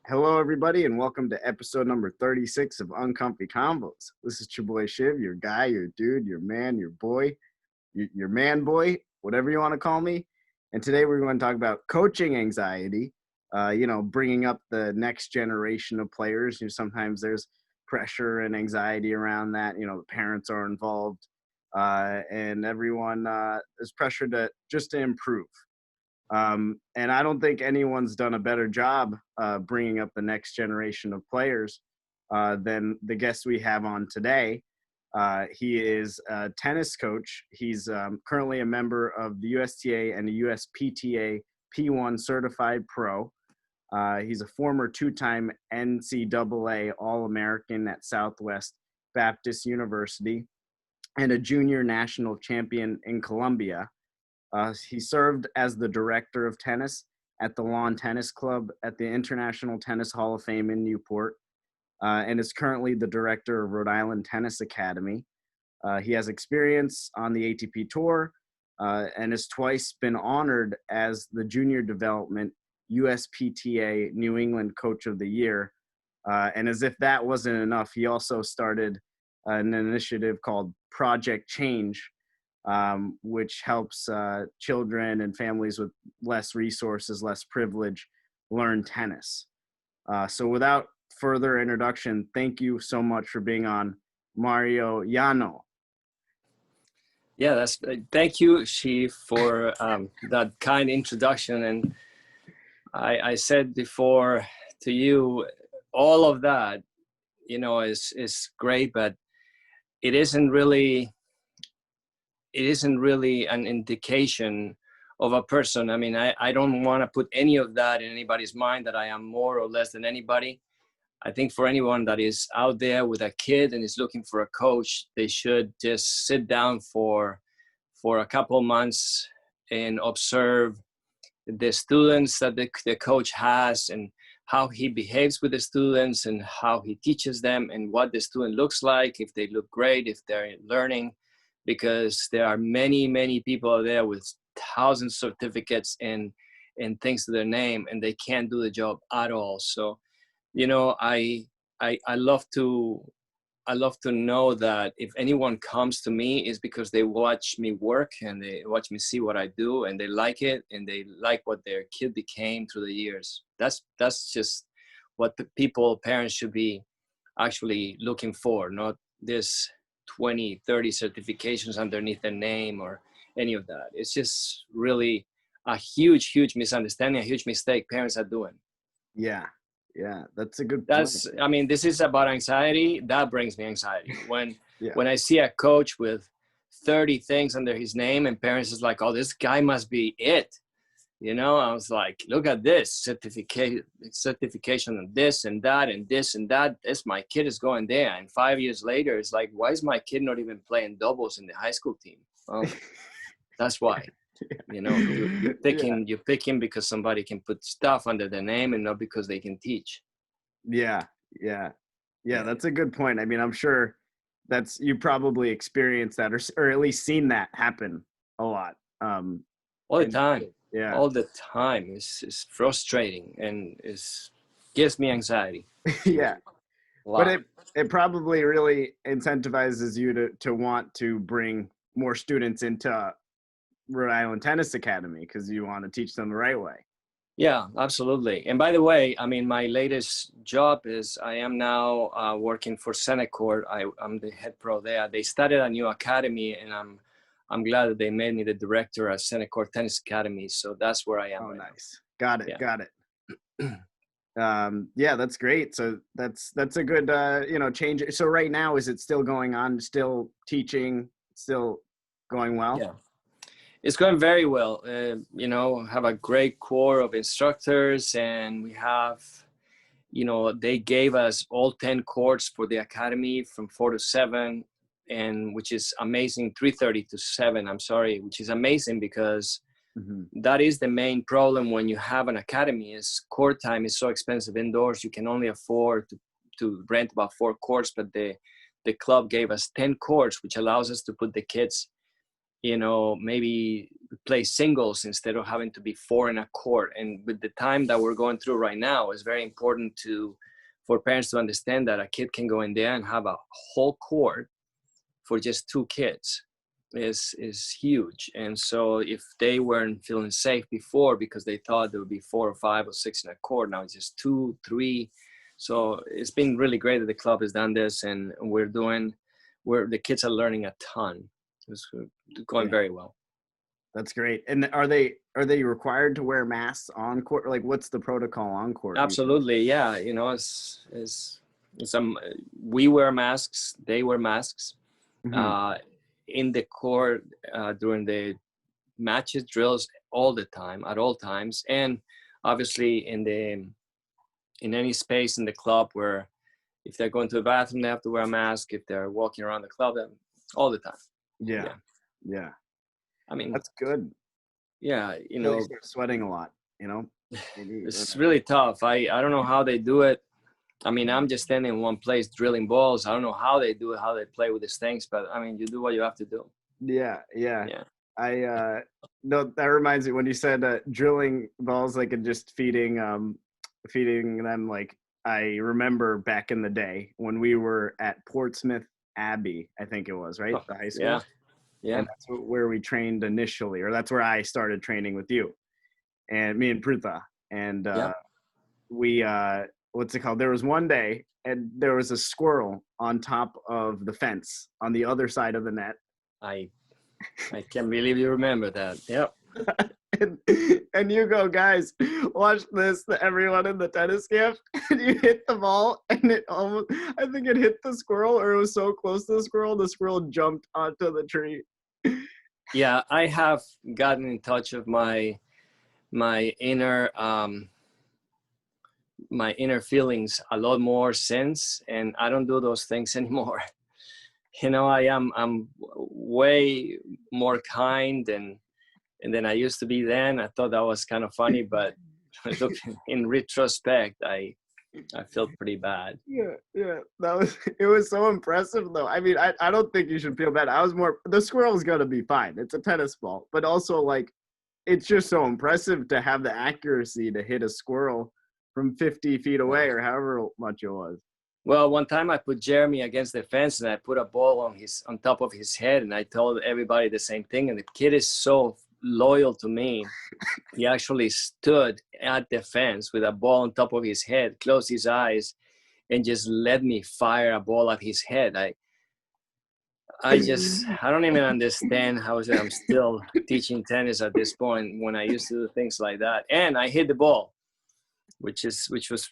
Hello, everybody, and welcome to episode number 36 of UnCoMfY Convos. This is your boy Shiv, your guy, your dude, your man, your boy, your man boy, whatever you want to call me. And today we're going to talk about coaching anxiety, bringing up the next generation of players. Sometimes there's pressure and anxiety around that. The parents are involved, and everyone is pressured to improve. And I don't think anyone's done a better job bringing up the next generation of players than the guest we have on today. He is a tennis coach. He's currently a member of the USTA and the USPTA P-1 certified pro. He's a former two-time NCAA All-American at Southwest Baptist University and a junior national champion in Colombia. He served as the director of tennis at the Lawn Tennis Club at the International Tennis Hall of Fame in Newport, and is currently the director of Rhode Island Tennis Academy. He has experience on the ATP Tour and has twice been honored as the Junior Development USPTA New England Coach of the Year. And as if that wasn't enough, he also started an initiative called Project Change, which helps children and families with less resources, less privilege, learn tennis. So without further introduction, thank you so much for being on, Mario Llano. Yeah, thank you, Shiv, for that kind introduction. And I said before to you, all of that, is great, but it isn't really an indication of a person. I mean, I don't want to put any of that in anybody's mind that I am more or less than anybody. I think for anyone that is out there with a kid and is looking for a coach, they should just sit down for a couple of months and observe the students that the coach has and how he behaves with the students and how he teaches them and what the student looks like, if they look great, if they're learning. Because there are many, many people out there with thousands of certificates and things to their name, and they can't do the job at all. So, I love to know that if anyone comes to me, is because they watch me work and they watch me see what I do, and they like it, and they like what their kid became through the years. That's just what the parents should be actually looking for, not this 20, 30 certifications underneath their name or any of that. It's just really a huge misunderstanding, a huge mistake parents are doing. Yeah, that's a good point. I mean, this is about anxiety. That brings me anxiety. When I see a coach with 30 things under his name and parents is like, oh, this guy must be it. I was like, look at this certification of this and that and this and that. My kid is going there. And 5 years later, it's like, why is my kid not even playing doubles in the high school team? Well, that's why. You're picking because somebody can put stuff under their name and not because they can teach. Yeah, that's a good point. I mean, I'm sure you probably experienced that or at least seen that happen a lot. All the time. Yeah, all the time. It's frustrating and gives me anxiety. Yeah, but it probably really incentivizes you to want to bring more students into Rhode Island Tennis Academy because you want to teach them the right way. Yeah, absolutely. And by the way, I mean, my latest job is I am now working for Senecourt. I'm the head pro there. They started a new academy, and I'm glad that they made me the director at Senecourt Tennis Academy. So that's where I am. Oh, right nice. Now. Got it. Yeah, that's great. So that's a good, change. So right now, is it still going on? Still teaching? Still going well? Yeah, it's going very well. Have a great core of instructors, and we have, they gave us all 10 courts for the academy from 4 to 7. And which is amazing, 3:30 to 7, which is amazing because that is the main problem when you have an academy is court time is so expensive indoors. You can only afford to rent about 4 courts, but the club gave us 10 courts, which allows us to put the kids you know, maybe play singles instead of having to be four in a court. And with the time that we're going through right now, it's very important for parents to understand that a kid can go in there and have a whole court for just two kids is huge. And so if they weren't feeling safe before because they thought there would be 4 or 5 or 6 in a court, now it's just 2, 3. So it's been really great that the club has done this, and where the kids are learning a ton. It's going very well. That's great. And are they required to wear masks on court? Like, what's the protocol on court? Absolutely, yeah. You know, we wear masks, they wear masks. Mm-hmm. In the court during the matches, drills, all the time, at all times, and obviously in any space in the club where if they're going to the bathroom, they have to wear a mask. If they're walking around the club, all the time. Yeah. I mean, that's good. Yeah, you Really know, start sweating a lot. You know, it's really tough. I don't know how they do it. I mean, I'm just standing in one place drilling balls. I don't know how they do it, how they play with these things, but I mean, you do what you have to do. Yeah. No, that reminds me when you said drilling balls, like, and just feeding them. Like, I remember back in the day when we were at Portsmouth Abbey, I think it was, right? The high school. Yeah. And that's where we trained initially, or that's where I started training with you and me and Pruta. And we what's it called? There was one day and there was a squirrel on top of the fence on the other side of the net. I can't believe you remember that. Yep. and you go, guys, watch this. Everyone in the tennis camp, and you hit the ball, and I think it hit the squirrel, or it was so close to the squirrel jumped onto the tree. Yeah, I have gotten in touch with my inner feelings a lot more since, and I don't do those things anymore. You know, I'm way more kind and than I used to be then. I thought that was kind of funny, but look, in retrospect, I felt pretty bad. Yeah, it was so impressive though. I mean, I don't think you should feel bad. I was more, the squirrel's gonna be fine. It's a tennis ball, but also, like, it's just so impressive to have the accuracy to hit a squirrel from 50 feet away or however much it was. Well, one time I put Jeremy against the fence and I put a ball on top of his head, and I told everybody the same thing. And the kid is so loyal to me. He actually stood at the fence with a ball on top of his head, closed his eyes, and just let me fire a ball at his head. I don't even understand how I'm still teaching tennis at this point when I used to do things like that. And I hit the ball, which was,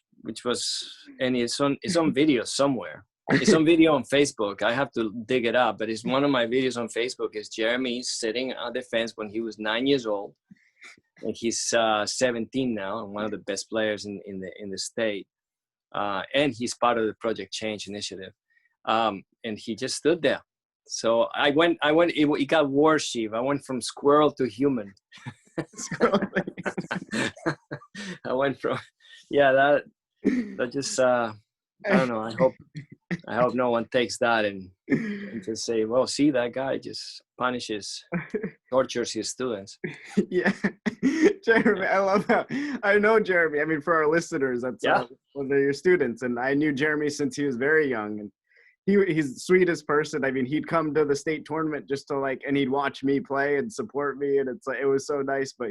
and it's on video somewhere. It's on video on Facebook. I have to dig it up, but it's one of my videos on Facebook. Is Jeremy sitting on the fence when he was 9 years old, and he's 17 now, and one of the best players in the state. And he's part of the Project Change initiative. And he just stood there. So I went. It got worse, Shiv. I went from squirrel to human. I went from, that just I don't know. I hope no one takes that and just say, well, see, that guy just punishes, tortures his students. Yeah. Jeremy, I love that. I know Jeremy. I mean, for our listeners, that's when they're your students. And I knew Jeremy since he was very young. And he's the sweetest person. I mean, he'd come to the state tournament just to and he'd watch me play and support me. And it's it was so nice. But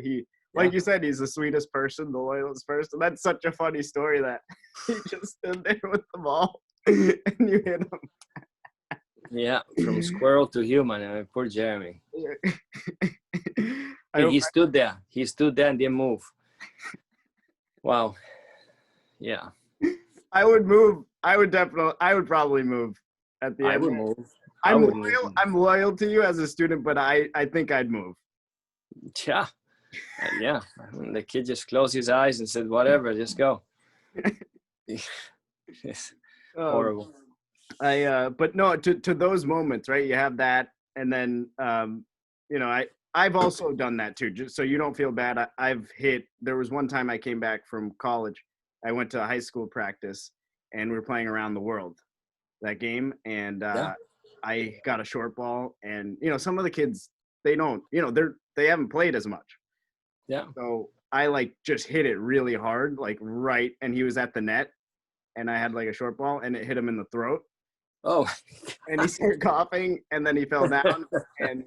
like you said, he's the sweetest person, the loyalest person. That's such a funny story that he just stood there with the ball and you hit him. Yeah, from squirrel to human. Poor Jeremy. He stood there. He stood there and didn't move. Wow. Yeah. I would move. I would probably move at the end. I would move. I'm loyal to you as a student, but I think I'd move. Yeah. Yeah. The kid just closed his eyes and said, whatever, just go. It's horrible. But no, to those moments, right? You have that. And then, I've also done that too. Just so you don't feel bad. There was one time I came back from college. I went to a high school practice and we were playing around the world that game. And I got a short ball, and, some of the kids they don't, they haven't played as much. Yeah. So I like just hit it really hard, like right, and he was at the net, and I had like a short ball, and it hit him in the throat, Oh. and he started coughing, and then he fell down, and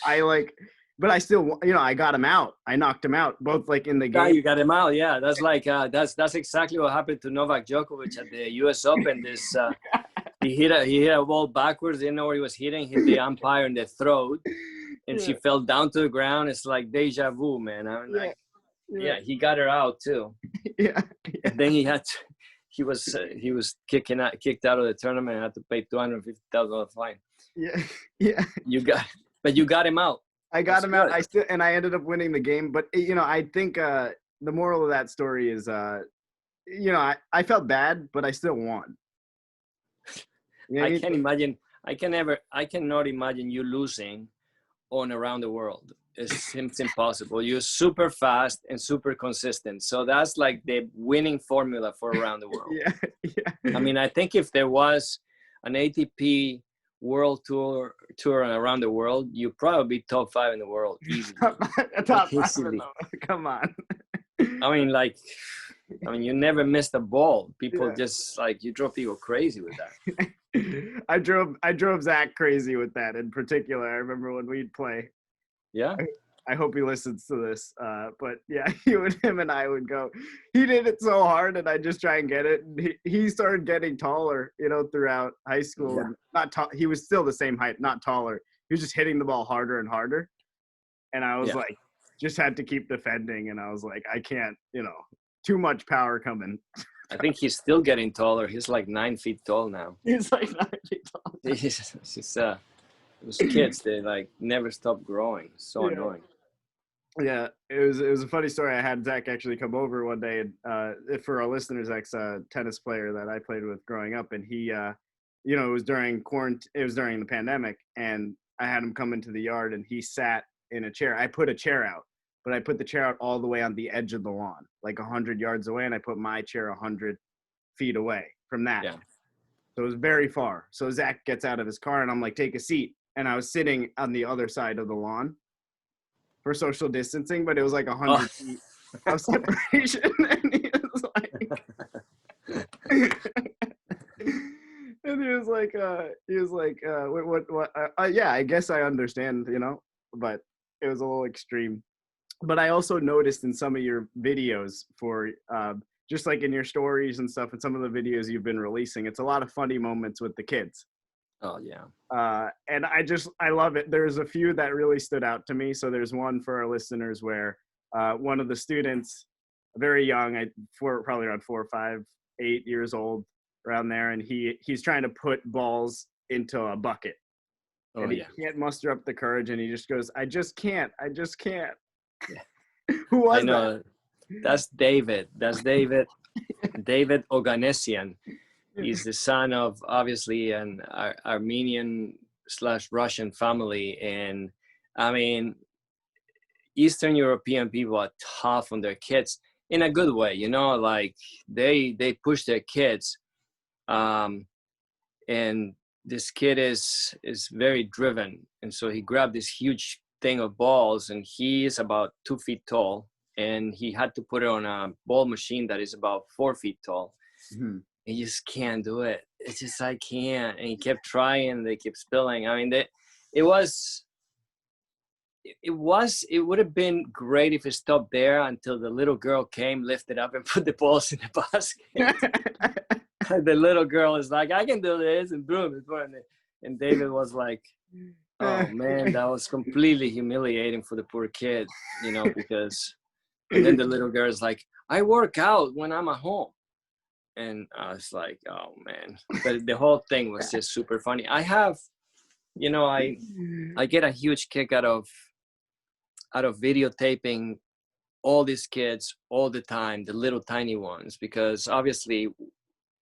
I like, but I still, I got him out. I knocked him out, both like in the Yeah, game. you got him out. Yeah, that's like that's exactly what happened to Novak Djokovic at the U.S. Open. This he hit a ball backwards, didn't know where he was hitting, hit the umpire in the throat, and she fell down to the ground. It's like deja vu, man. I'm like, yeah, he got her out too. Yeah. And then he was kicked out of the tournament and had to pay $250,000 fine. Yeah. Yeah. You got him out. I got him out. I ended up winning the game. But I think the moral of that story is, I felt bad, but I still won. I can't imagine. I cannot imagine you losing on around the world. It's impossible. You're super fast and super consistent. So that's like the winning formula for around the world. Yeah. I mean, I think if there was an ATP World Tour around the world, you'd probably be top 5 in the world easily. Top 5. Come on. I mean, you never missed a ball. People just like, you drove people crazy with that. I drove Zach crazy with that in particular. I remember when we'd play. Yeah. I hope he listens to this. But yeah, him and I would go. He did it so hard, and I just try and get it. And he started getting taller, throughout high school. Yeah. Not tall. He was still the same height, not taller. He was just hitting the ball harder and harder. And I was like, just had to keep defending. And I was like, I can't, too much power coming. I think he's still getting taller. He's like 9 feet tall now. He's like 9 feet tall. Those kids, they like never stop growing. So annoying. Yeah, it was a funny story. I had Zach actually come over one day, and for our listeners, Zach's a tennis player that I played with growing up, and he, it was during quarantine. It was during the pandemic, and I had him come into the yard, and he sat in a chair. I put a chair out, but I put the chair out all the way on the edge of the lawn, like 100 yards away, and I put my chair 100 feet away from that. Yeah. So it was very far. So Zach gets out of his car, and I'm like, take a seat. And I was sitting on the other side of the lawn for social distancing, but it was like 100 feet of separation. And he was like, and he was like, what? Yeah, I guess I understand, but it was a little extreme. But I also noticed in some of your videos for, just like in your stories and stuff, and some of the videos you've been releasing, it's a lot of funny moments with the kids. Oh yeah. And I love it. There's a few that really stood out to me. So there's one for our listeners where one of the students, very young, probably around 4 or 5, 8 years old, around there, and he's trying to put balls into a bucket. Oh, and he can't muster up the courage, and he just goes, I just can't. Yeah. Who was I know. that? That's David. David Oganessian. He's the son of obviously an Armenian/Russian family. And I mean, Eastern European people are tough on their kids in a good way, like they push their kids. And this kid is very driven. And so he grabbed this huge thing of balls, and he is about 2 feet tall. And he had to put it on a ball machine that is about 4 feet tall. Mm-hmm. He just can't do it. It's just, I can't. And he kept trying. They kept spilling. I mean, it would have been great if it stopped there until the little girl came, lifted up, and put the balls in the basket. The little girl is like, I can do this, and boom, it's going. And David was like, oh man, that was completely humiliating for the poor kid, because. And then the little girl is like, I work out when I'm at home. And I was like, oh man. But the whole thing was just super funny. I have, I get a huge kick out of videotaping all these kids all the time, the little tiny ones, because obviously,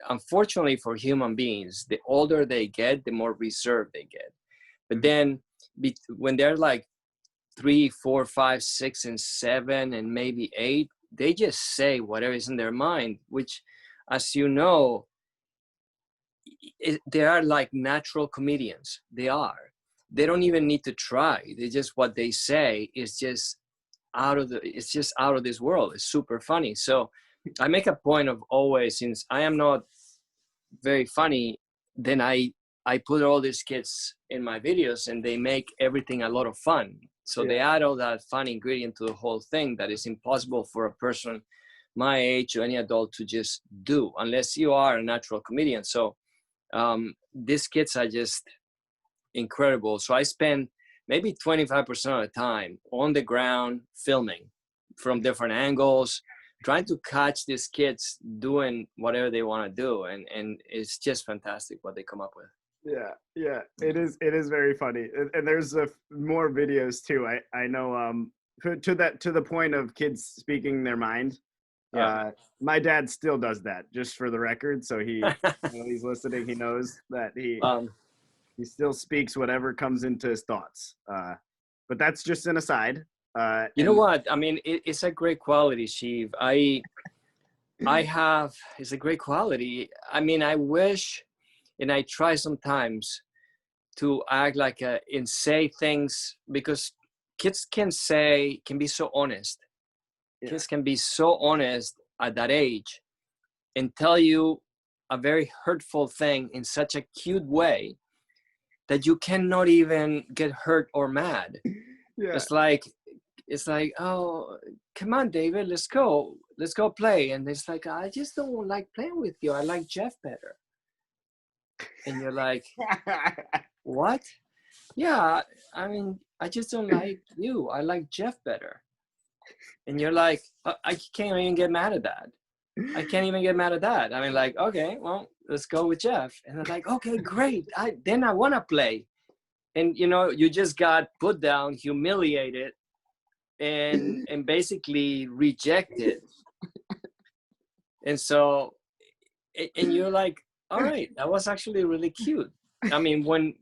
unfortunately for human beings, the older they get, the more reserved they get. But then when they're like 3, 4, 5, 6, and 7, and maybe 8, they just say whatever is in their mind, which, as you know, they are like natural comedians. They are. they don't even need to try. They just, what they say is just it's just out of this world. It's super funny. So I make a point of always, since I am not very funny, then I put all these kids in my videos and they make everything a lot of fun. So they add all that fun ingredient to the whole thing that is impossible for a person my age or any adult to just do unless you are a natural comedian. So these kids are just incredible. So I spend maybe 25% of the time on the ground filming from different angles, trying to catch these kids doing whatever they want to do. And it's just fantastic what they come up with. Yeah, it is very funny. And there's more videos too. I know to the point of kids speaking their mind. My dad still does that, just for the record. So he's listening, he knows that he still speaks whatever comes into his thoughts. But that's just an aside. You know what? I mean, it's a great quality, Shiv. It's a great quality. I mean, I wish, and I try sometimes to act like and say things, because kids can be so honest. Yeah. Kids can be so honest at that age and tell you a very hurtful thing in such a cute way that you cannot even get hurt or mad. Yeah. It's like, oh, come on, David, let's go play. And it's like, I just don't like playing with you. I like Jeff better. And you're like, what? Yeah, I mean, I just don't like you. I like Jeff better. And you're like, I can't even get mad at that. I can't even get mad at that. I mean, like, okay, well, let's go with Jeff. And they're like, okay, great. Then I want to play. And, you just got put down, humiliated, and basically rejected. And so, and you're like, all right, that was actually really cute. I mean, when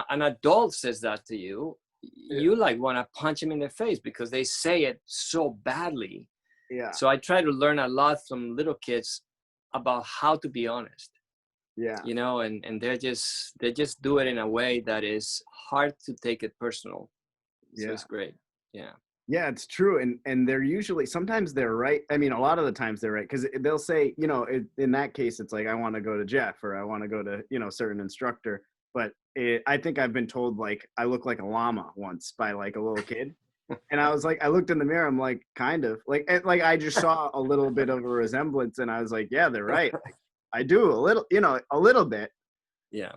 an adult says that to you, you like want to punch them in the face because they say it so badly. Yeah. So I try to learn a lot from little kids about how to be honest. Yeah. And they just do it in a way that is hard to take it personal. So it's great. Yeah. Yeah, it's true. And they're usually, sometimes they're right. I mean, a lot of the times they're right. Cause they'll say, in that case, it's like, I want to go to Jeff, or I want to go to, certain instructor. But I think I've been told, like, I look like a llama once by like a little kid. And I was like, I looked in the mirror, I'm like, kind of like I just saw a little bit of a resemblance, and I was like, yeah, they're right. Like, I do a little bit. Yeah.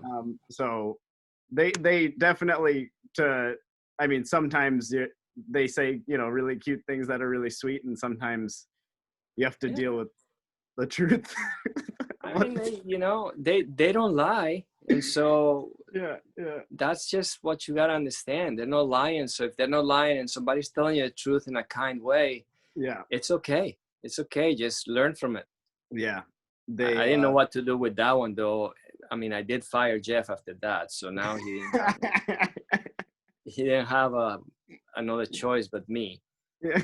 So they definitely I mean, sometimes they say, really cute things that are really sweet, and sometimes you have to deal with the truth. I mean, they don't lie. And so that's just what you got to understand. They're not lying. So if they're not lying and somebody's telling you the truth in a kind way, it's okay. It's okay. Just learn from it. Yeah. I didn't know what to do with that one, though. I mean, I did fire Jeff after that. So now he didn't have another choice but me. Yeah.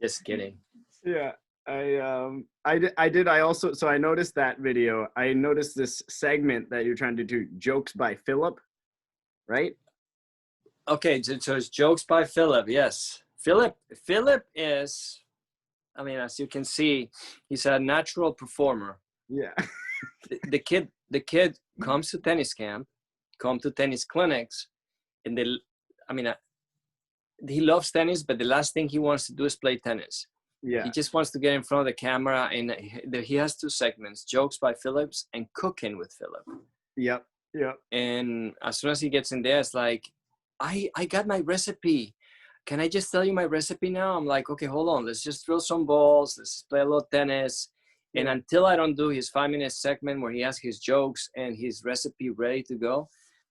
Just kidding. Yeah. I noticed that video. I noticed this segment that you're trying to do, Jokes by Philip, right? Okay, so it's Jokes by Philip. Yes. Philip is, I mean, as you can see, he's a natural performer. Yeah. the kid comes to tennis camp, comes to tennis clinics, and he loves tennis, but the last thing he wants to do is play tennis. Yeah. He just wants to get in front of the camera, and he has two segments, Jokes by Phillips and Cooking with Philip. Yep. Yep. And as soon as he gets in there, it's like, I got my recipe. Can I just tell you my recipe now? I'm like, okay, hold on. Let's just throw some balls. Let's play a little tennis. Yeah. And until I don't do his 5-minute segment where he has his jokes and his recipe ready to go,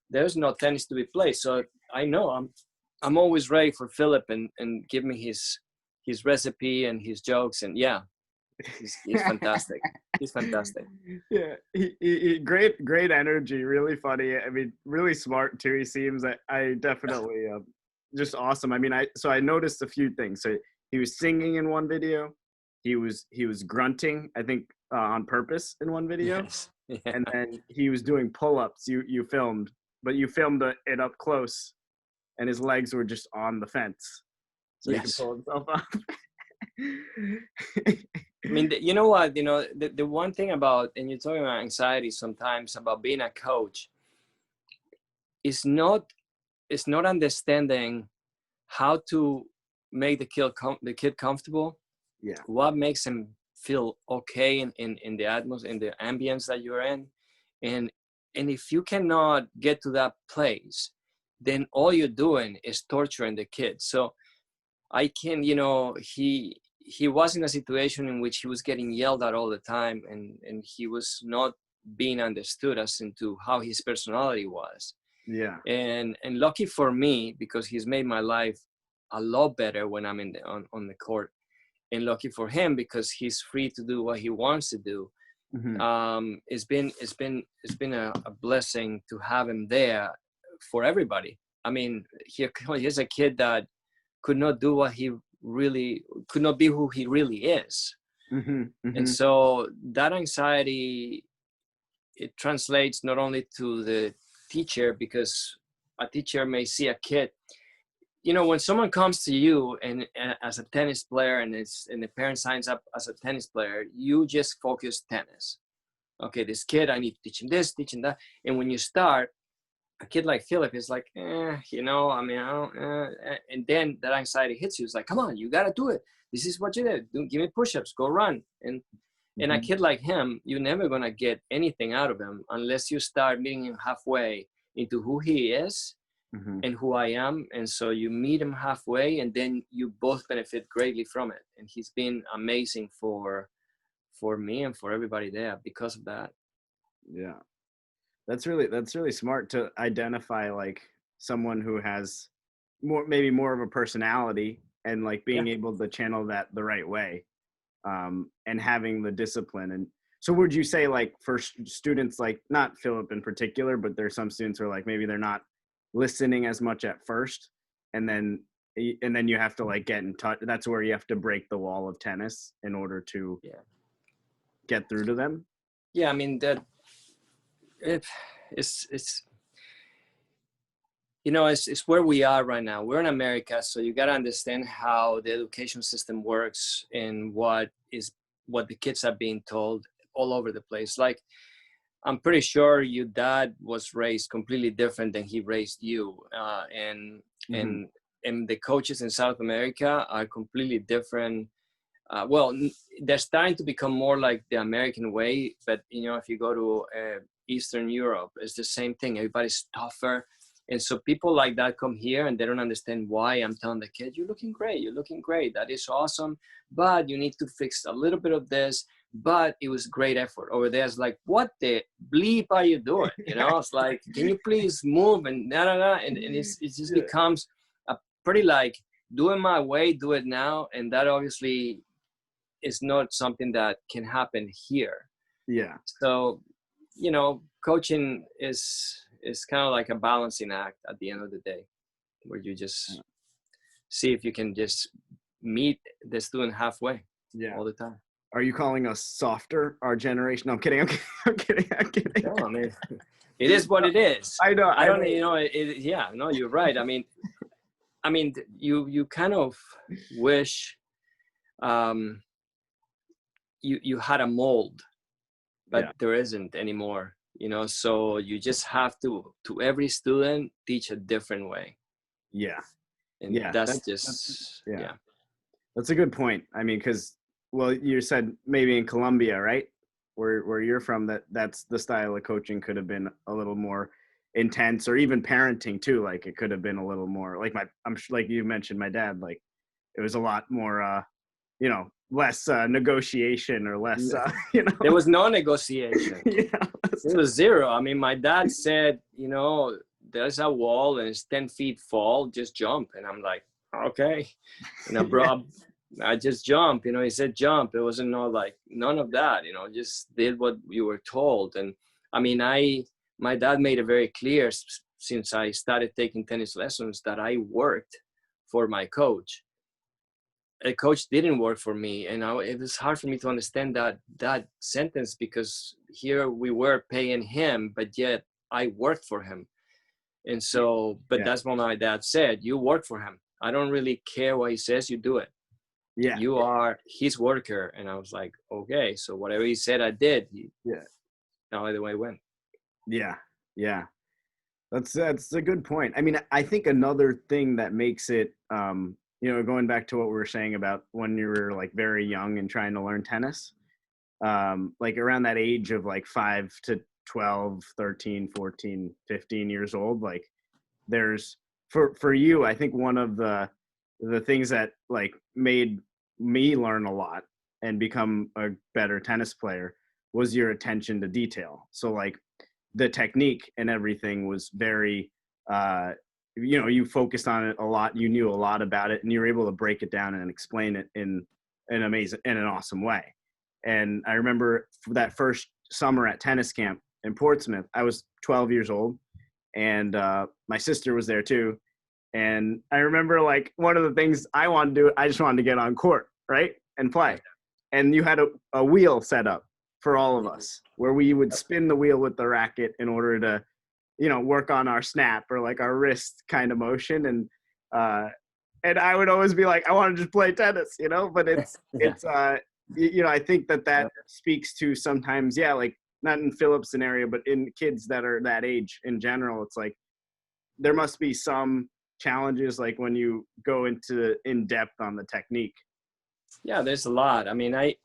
there's no tennis to be played. So I know I'm always ready for Philip and give me his recipe and his jokes, and he's fantastic. He's fantastic. Yeah, he great energy, really funny. I mean, really smart too. He seems. I definitely just awesome. I mean, I noticed a few things. So he was singing in one video. He was grunting, I think, on purpose in one video. Yes. Yeah. And then he was doing pull-ups. You filmed but you filmed it up close, and his legs were just on the fence, so he could Yes. pull himself up. I mean, you know what, the one thing about, and you're talking about anxiety sometimes about being a coach, is not understanding how to make the kid comfortable. Yeah. What makes him feel okay in the atmosphere, in the ambience that you're in, and if you cannot get to that place, then all you're doing is torturing the kid. So I can, he was in a situation in which he was getting yelled at all the time, and he was not being understood as into how his personality was. Yeah. And lucky for me, because he's made my life a lot better when I'm on the court, and lucky for him because he's free to do what he wants to do. Mm-hmm. It's been a blessing to have him there for everybody. I mean, he's a kid that could not do what he really could not be who he really is. Mm-hmm. Mm-hmm. And so that anxiety, it translates not only to the teacher, because a teacher may see a kid, when someone comes to you and as a tennis player, and the parent signs up as a tennis player, you just focus tennis. Okay, this kid, I need to teach him this, teach him that. And when you start, a kid like Philip is like, I mean, I don't, and then that anxiety hits you. It's like, come on, you got to do it. This is what you did. Give me push-ups, go run. And a kid like him, you're never going to get anything out of him unless you start meeting him halfway into who he is and who I am. And so you meet him halfway, and then you both benefit greatly from it. And he's been amazing for me and for everybody there because of that. Yeah. That's really smart to identify like someone who has maybe more of a personality, and like being able to channel that the right way, and having the discipline. And so would you say, like, for students, like not Philip in particular, but there's some students who are like, maybe they're not listening as much at first, and then you have to like get in touch. That's where you have to break the wall of tennis in order to get through to them. Yeah, I mean that it's it's where we are right now. We're in America, so you got to understand how the education system works and what the kids are being told all over the place. Like, I'm pretty sure your dad was raised completely different than he raised you, and the coaches in South America are completely different. Well, they're starting to become more like the American way, but if you go to Eastern Europe, it's the same thing. Everybody's tougher. And so people like that come here and they don't understand why I'm telling the kid, you're looking great. That is awesome. But you need to fix a little bit of this. But it was great effort. Over there, it's like, what the bleep are you doing? It's like, can you please move? And and it just becomes a pretty like, do it my way, do it now. And that obviously is not something that can happen here. Yeah. So, coaching is kind of like a balancing act at the end of the day, where you just see if you can just meet the student halfway all the time. Are you calling us softer, our generation? No, I'm kidding. I'm kidding. No, I mean, it is what it is. I know. I don't, no, you're right. I mean, you kind of wish you had a mold, but there isn't anymore. So you just have to every student teach a different way. Yeah. And that's a good point. I mean, because, well, you said maybe in Colombia, right? Where you're from, that's the style of coaching could have been a little more intense, or even parenting too. Like, it could have been a little more like I'm like you mentioned, my dad, like it was a lot more, less negotiation, or less, There was no negotiation. It was zero. I mean, my dad said, there's a wall and it's 10 feet fall, just jump. And I'm like, okay. And bro, I just jump, he said jump. It wasn't like none of that, just did what you were told. And I mean, my dad made it very clear since I started taking tennis lessons that I worked for my coach. A coach didn't work for me, and it was hard for me to understand that sentence, because here we were paying him, but yet I worked for him. And so, but Yeah. that's what my dad said, you work for him. I don't really care what he says, you do it. Yeah. You are his worker. And I was like, okay, so whatever he said, I did. Yeah. Now the way it went. Yeah. Yeah. That's a good point. I mean, I think another thing that makes it, going back to what we were saying about when you were like very young and trying to learn tennis, like around that age of like 5 to 12, 13, 14, 15 years old, like there's for you, I think one of the things that like made me learn a lot and become a better tennis player was your attention to detail. So like the technique and everything was very you focused on it a lot, you knew a lot about it, and you were able to break it down and explain it in an awesome way. And I remember for that first summer at tennis camp in Portsmouth, I was 12 years old, and my sister was there too. And I remember like one of the things I wanted to do, I just wanted to get on court, right, and play. And you had a wheel set up for all of us where we would spin the wheel with the racket in order to, work on our snap or like our wrist kind of motion. And I would always be like, I want to just play tennis, but I think that speaks to sometimes, like not in Philip's scenario, but in kids that are that age in general, it's like, there must be some challenges, like when you go into in depth on the technique. Yeah, there's a lot. I mean, I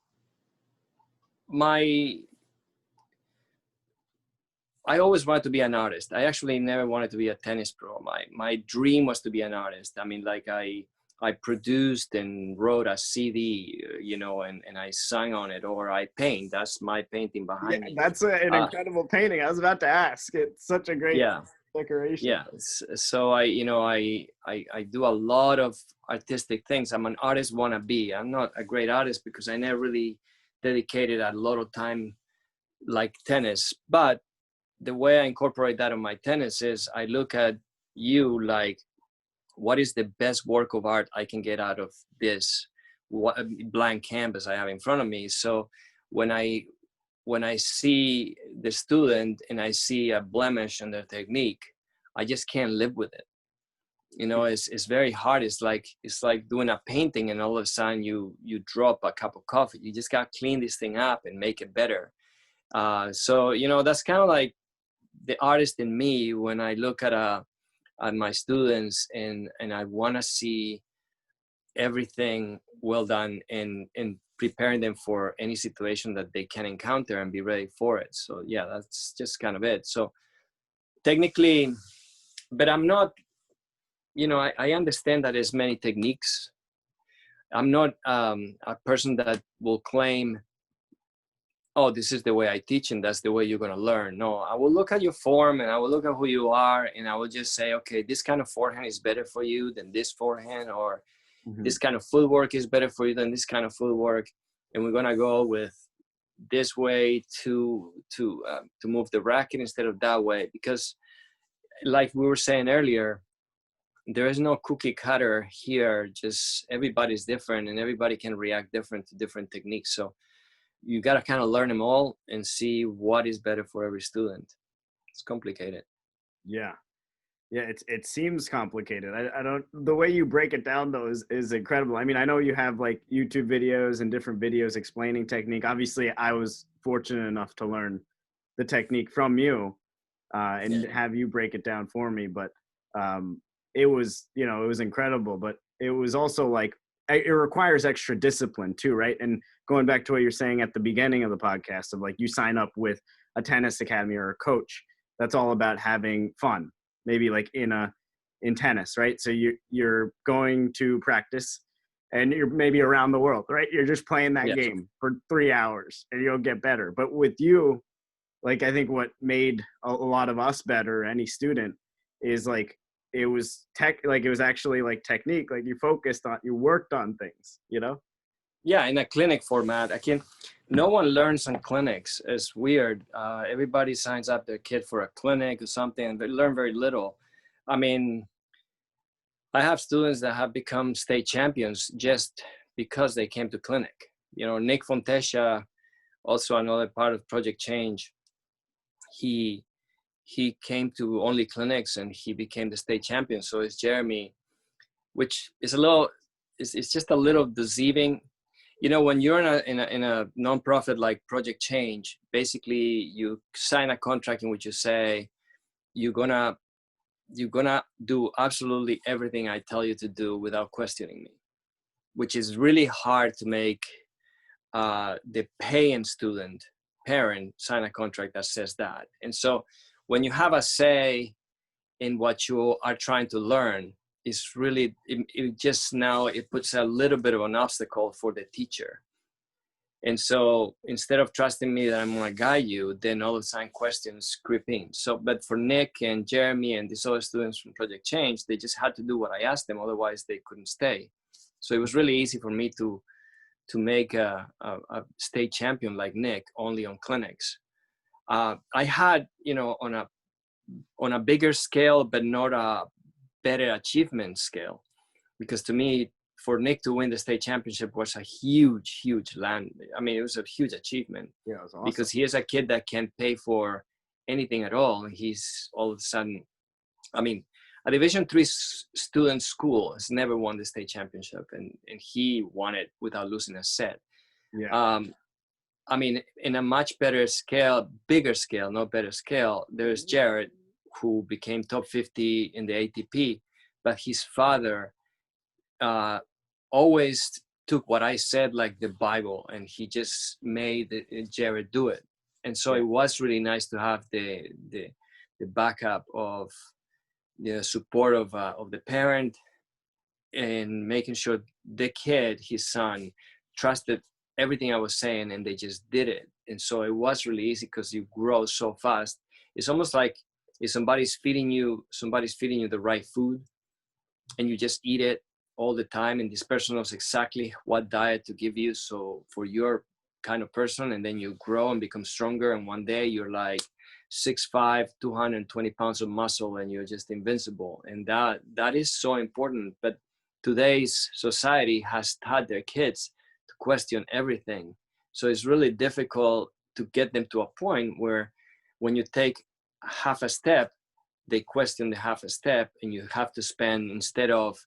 always wanted to be an artist. I actually never wanted to be a tennis pro. My dream was to be an artist. I mean, like I produced and wrote a CD, and I sang on it, or I paint. That's my painting behind me. That's an incredible painting. I was about to ask. It's such a great decoration. Yeah. So I do a lot of artistic things. I'm an artist wannabe. I'm not a great artist because I never really dedicated a lot of time like tennis. But the way I incorporate that on my tennis is I look at you like, what is the best work of art I can get out of this blank canvas I have in front of me? So when I see the student and I see a blemish in their technique, I just can't live with it. It's very hard. It's like doing a painting and all of a sudden you drop a cup of coffee. You just got to clean this thing up and make it better. So that's kind of like the artist in me when I look at my students and I want to see everything well done and preparing them for any situation that they can encounter and be ready for it. So yeah, that's just kind of it. So technically, but I'm not, I understand that there's many techniques. I'm not a person that will claim, oh, this is the way I teach and that's the way you're going to learn. No, I will look at your form and I will look at who you are and I will just say, okay, this kind of forehand is better for you than this forehand, or this kind of footwork is better for you than this kind of footwork. And we're going to go with this way to move the racket instead of that way. Because like we were saying earlier, there is no cookie cutter here. Just everybody's different and everybody can react different to different techniques. So you got to kind of learn them all and see what is better for every student. It's complicated. Yeah. It seems complicated. I don't, the way you break it down though is incredible. I mean, I know you have like YouTube videos and different videos explaining technique. Obviously I was fortunate enough to learn the technique from you and have you break it down for me. But it was, it was incredible, but it was also like, it requires extra discipline too, right? And going back to what you're saying at the beginning of the podcast of like, you sign up with a tennis academy or a coach, that's all about having fun, maybe like in tennis, right? So you're going to practice and you're maybe around the world, right? You're just playing that game for 3 hours and you'll get better. But with you, like, I think what made a lot of us better, any student, is like, it was it was actually like technique, like you worked on things, Yeah, in a clinic format. No one learns in clinics. It's weird. Everybody signs up their kid for a clinic or something and they learn very little. I mean, I have students that have become state champions just because they came to clinic. Nick Fontesha, also another part of Project Change, he he came to only clinics and he became the state champion. So it's Jeremy, which is a little, it's just a little deceiving. You know, when you're in a nonprofit like Project Change, basically you sign a contract in which you say you're gonna do absolutely everything I tell you to do without questioning me, which is really hard to make the paying student parent sign a contract that says that. And so when you have a say in what you are trying to learn, it's really, it just now, it puts a little bit of an obstacle for the teacher. And so instead of trusting me that I'm going to guide you, then all of a sudden questions creep in. So, but for Nick and Jeremy and these other students from Project Change, they just had to do what I asked them. Otherwise they couldn't stay. So it was really easy for me to make a state champion like Nick only on clinics. I had, you know, on a bigger scale, but not a better achievement scale, because to me, for Nick to win the state championship was a huge land. I mean, it was a huge achievement. Yeah, it was awesome. Because he is a kid that can't pay for anything at all. And he's all of a sudden, I mean, a Division III student school has never won the state championship, and he won it without losing a set. Yeah. I mean, in a much better scale, bigger scale, not better scale, there's Jared, who became top 50 in the ATP, but his father always took what I said like the Bible, and he just made Jared do it. And so it was really nice to have the backup of the support of the parent, and making sure the kid, his son, trusted everything I was saying, and they just did it. And so it was really easy because you grow so fast. It's almost like if somebody's feeding you the right food, and you just eat it all the time, and this person knows exactly what diet to give you, so for your kind of person, and then you grow and become stronger, and one day you're like 6'5", 220 pounds of muscle, and you're just invincible. And that is so important. But today's society has taught their kids to question everything, so it's really difficult to get them to a point where when you take half a step, they question the half a step, and you have to spend, instead of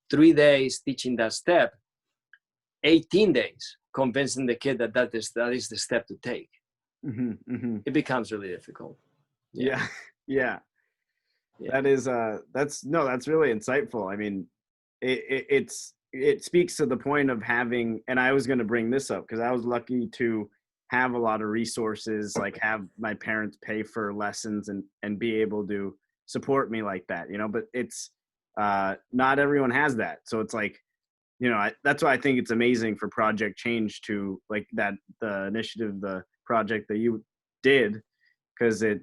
3 days teaching that step, 18 days convincing the kid that is the step to take. Mm-hmm, mm-hmm. It becomes really difficult. Yeah. That is that's really insightful. I mean, it speaks to the point of having, and I was going to bring this up because I was lucky to have a lot of resources, like have my parents pay for lessons and be able to support me like that, you know. But it's not everyone has that, so it's like, you know, that's why I think it's amazing for Project Change to, like, that the initiative, the project that you did, because it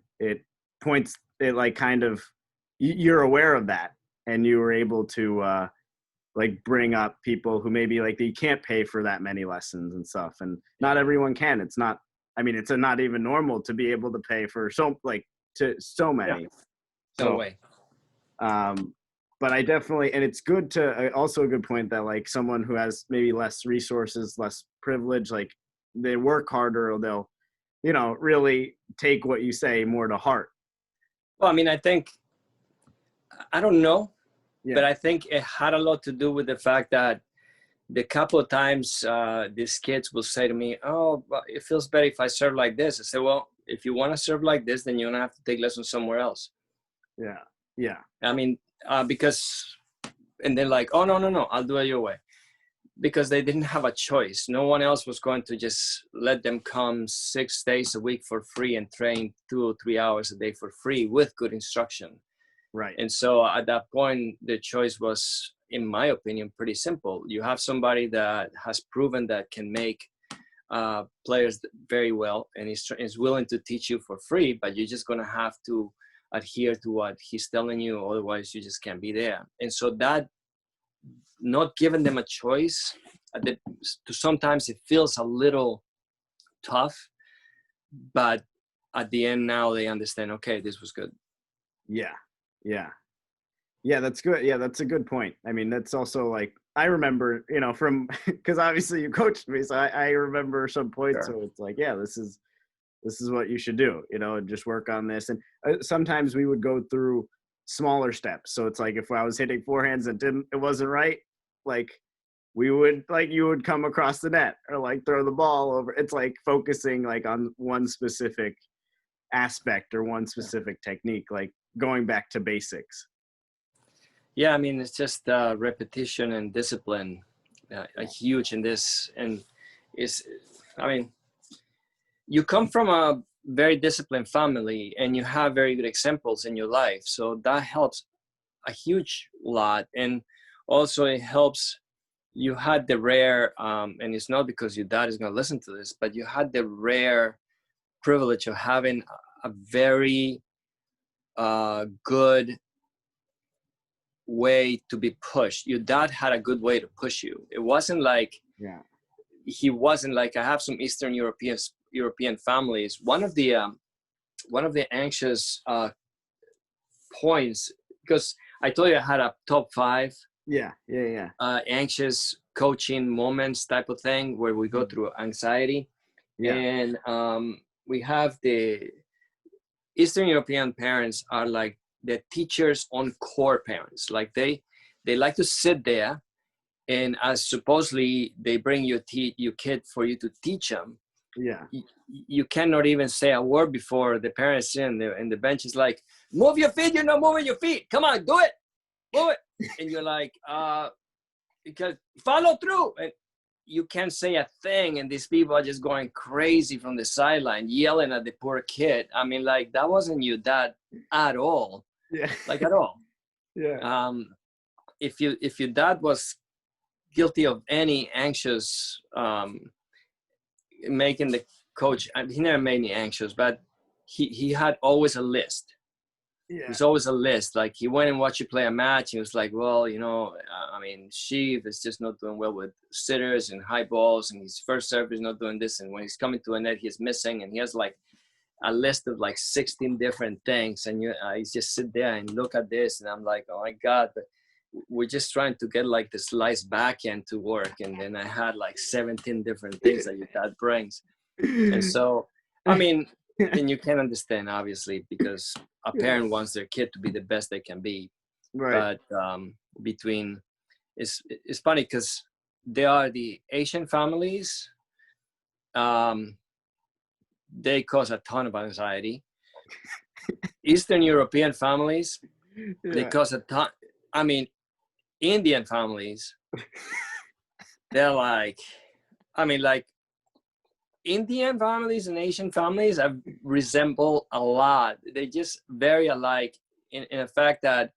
points, it like kind of, you're aware of that, and you were able to like bring up people who maybe like they can't pay for that many lessons and stuff, and not everyone can. It's not, I mean, it's not even normal to be able to pay for so many. No way. But I definitely, and it's good to, also a good point that like someone who has maybe less resources, less privilege, like they work harder, or they'll, you know, really take what you say more to heart. Well, I mean, I don't know, but I think it had a lot to do with the fact that the couple of times these kids will say to me, "Oh, but it feels better if I serve like this." I say, "Well, if you want to serve like this, then you're gonna have to take lessons somewhere else." Yeah. I mean, because, and they're like, "Oh, no, I'll do it your way," because they didn't have a choice. No one else was going to just let them come 6 days a week for free and train 2 or 3 hours a day for free with good instruction. Right. And so at that point, the choice was, in my opinion, pretty simple. You have somebody that has proven that can make players very well, and is willing to teach you for free, but you're just going to have to adhere to what he's telling you. Otherwise, you just can't be there. And so that, not giving them a choice, sometimes it feels a little tough, but at the end now they understand, okay, this was good. Yeah, that's good. Yeah, that's a good point. I mean, that's also like, I remember, you know, from, because obviously you coached me, so I remember some points. Sure. So it's like, yeah, this is this is what you should do, you know, just work on this. And sometimes we would go through smaller steps. So it's like if I was hitting forehands and it wasn't right, like we would, like you would come across the net or like throw the ball over. It's like focusing like on one specific aspect or one specific technique, like going back to basics. Yeah, I mean, it's just repetition and discipline, huge in this. And it's, I mean, you come from a very disciplined family and you have very good examples in your life. So that helps a huge lot. And also it helps, you had the rare, and it's not because your dad is going to listen to this, but you had the rare privilege of having a very good way to be pushed. Your dad had a good way to push you. It wasn't like, he wasn't like, I have some Eastern European families. One of the anxious points, because I told you I had a top 5 anxious coaching moments type of thing where we go through anxiety. And we have the Eastern European parents are like the teachers on core parents. Like they like to sit there, and as supposedly they bring your kid for you to teach them. You cannot even say a word before the parents in the bench is like, move your feet, you're not moving your feet, come on, do it, move it. And you're like, because follow through. And you can't say a thing, and these people are just going crazy from the sideline yelling at the poor kid. I mean, like, that wasn't your dad at all. Like at all. If your dad was guilty of any anxious making the coach, he never made me anxious, but he had always a list. There's always a list. Like, he went and watched you play a match. He was like, well, you know, I mean, Shiv is just not doing well with sitters and high balls, and his first serve is not doing this. And when he's coming to a net, he's missing. And he has like a list of like 16 different things. And I just sit there and look at this, and I'm like, oh my God, but we're just trying to get like the slice backhand to work. And then I had like 17 different things that your dad brings. And so, I mean, and you can understand, obviously, because a parent wants their kid to be the best they can be. But it's funny because there are the Asian families, they cause a ton of anxiety. Eastern European families, they cause a ton. I mean, Indian families, they're like, I mean, like, Indian families and Asian families resemble a lot. They just very alike in the fact that,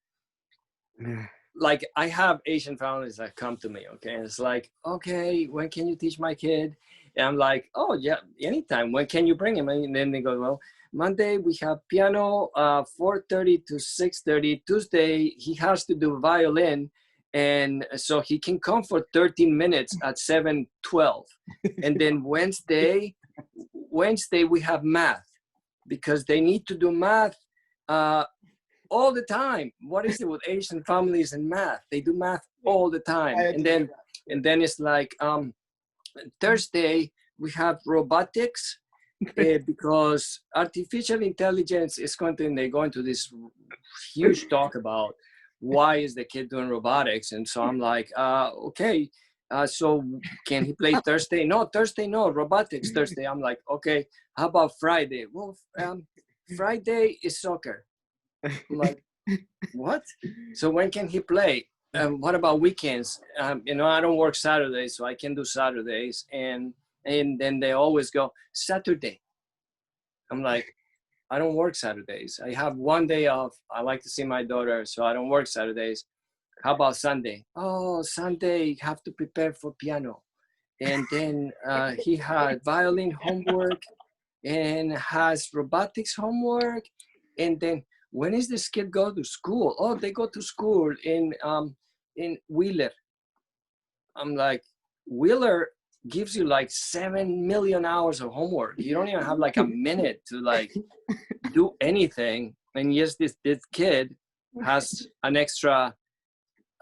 like, I have Asian families that come to me, okay? And it's like, okay, when can you teach my kid? And I'm like, oh, yeah, anytime. When can you bring him? And then they go, well, Monday we have piano, 4:30 to 6:30. Tuesday, he has to do violin. And so he can come for 13 minutes at 7:12. And then Wednesday we have math, because they need to do math all the time. What is it with Asian families and math? They do math all the time. And then it's like, Thursday we have robotics, because artificial intelligence is they're going to this huge talk about why is the kid doing robotics. And so I'm like, okay, so can he play Thursday? No, Thursday, no, robotics Thursday. I'm like, okay, how about Friday? Well, Friday is soccer. I'm like, what? So when can he play? What about weekends? You know, I don't work Saturdays, so I can do Saturdays. And then they always go, Saturday. I'm like, I don't work Saturdays. I have one day off. I like to see my daughter, so I don't work Saturdays. How about Sunday? Oh, Sunday, you have to prepare for piano. And then he had violin homework and has robotics homework. And then when is this kid go to school? Oh, they go to school in Wheeler. I'm like, Wheeler gives you like 7 million hours of homework. You don't even have like a minute to like do anything. And yes, this kid has an extra,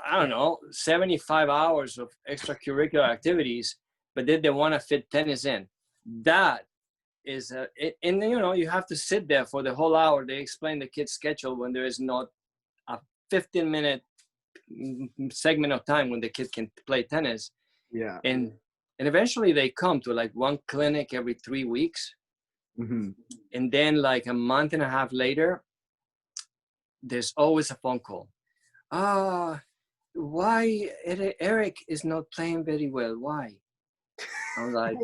I don't know, 75 hours of extracurricular activities, but then they want to fit tennis in. That and you know, you have to sit there for the whole hour. They explain the kid's schedule when there is not a 15-minute segment of time when the kid can play tennis. Yeah. And eventually they come to like one clinic every 3 weeks. Mm-hmm. And then like a month and a half later, there's always a phone call. Why Eric is not playing very well? Why? I'm like,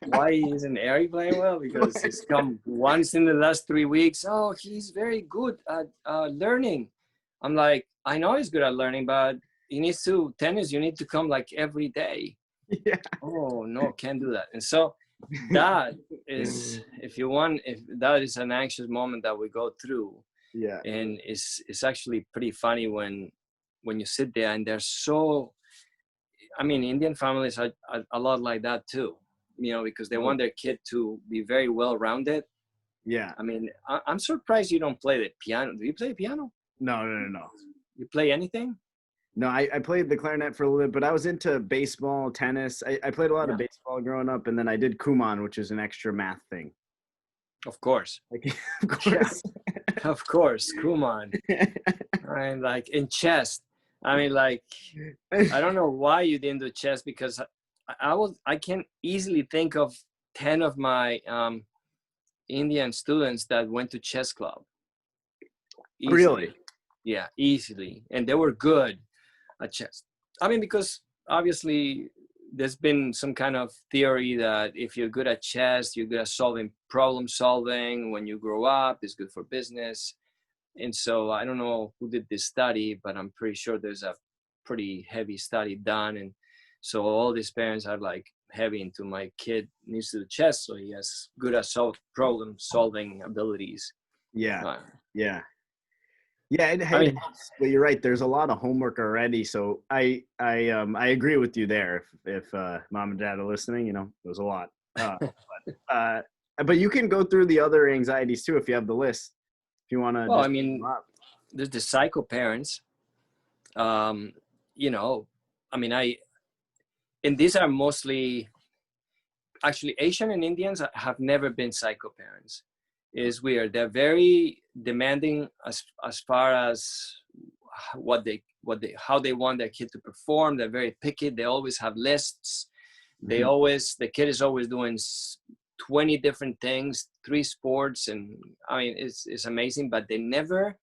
why isn't Eric playing well? Because he's come once in the last 3 weeks. Oh, he's very good at learning. I'm like, I know he's good at learning, but he needs to tennis. You need to come like every day. Yeah. Oh no, can't do that. And so that is, if that is an anxious moment that we go through. Yeah. And it's actually pretty funny when you sit there and they're so, I mean, Indian families are a lot like that too, you know, because they want their kid to be very well-rounded. Yeah. I mean, I'm surprised you don't play the piano. Do you play piano? No. You play anything? No, I played the clarinet for a little bit, but I was into baseball, tennis. I played a lot of baseball growing up, and then I did Kumon, which is an extra math thing. Of course. Like, of course. Yeah, of course. Kumon. I mean, like in chess. I mean, like, I don't know why you didn't do chess, because I can easily think of 10 of my Indian students that went to chess club. Easily. Really? Yeah, easily. And they were good at chess. I mean, because obviously there's been some kind of theory that if you're good at chess, you're good at problem solving when you grow up, it's good for business. And so I don't know who did this study, but I'm pretty sure there's a pretty heavy study done. And so all these parents are like heavy into my kid needs to do chess, so he has good at problem solving abilities. Yeah. Yeah. I mean, but you're right. There's a lot of homework already. So I agree with you there. If mom and dad are listening, you know, there's a lot. But you can go through the other anxieties too if you have the list. If you want to. Well, I mean, there's the psycho parents. You know, I mean, and these are mostly actually Asian and Indians have never been psycho parents. Is weird. They're very demanding as far as how they want their kid to perform. They're very picky. They always have lists. The kid is always doing 20 different things, 3 sports, and I mean it's amazing. But they never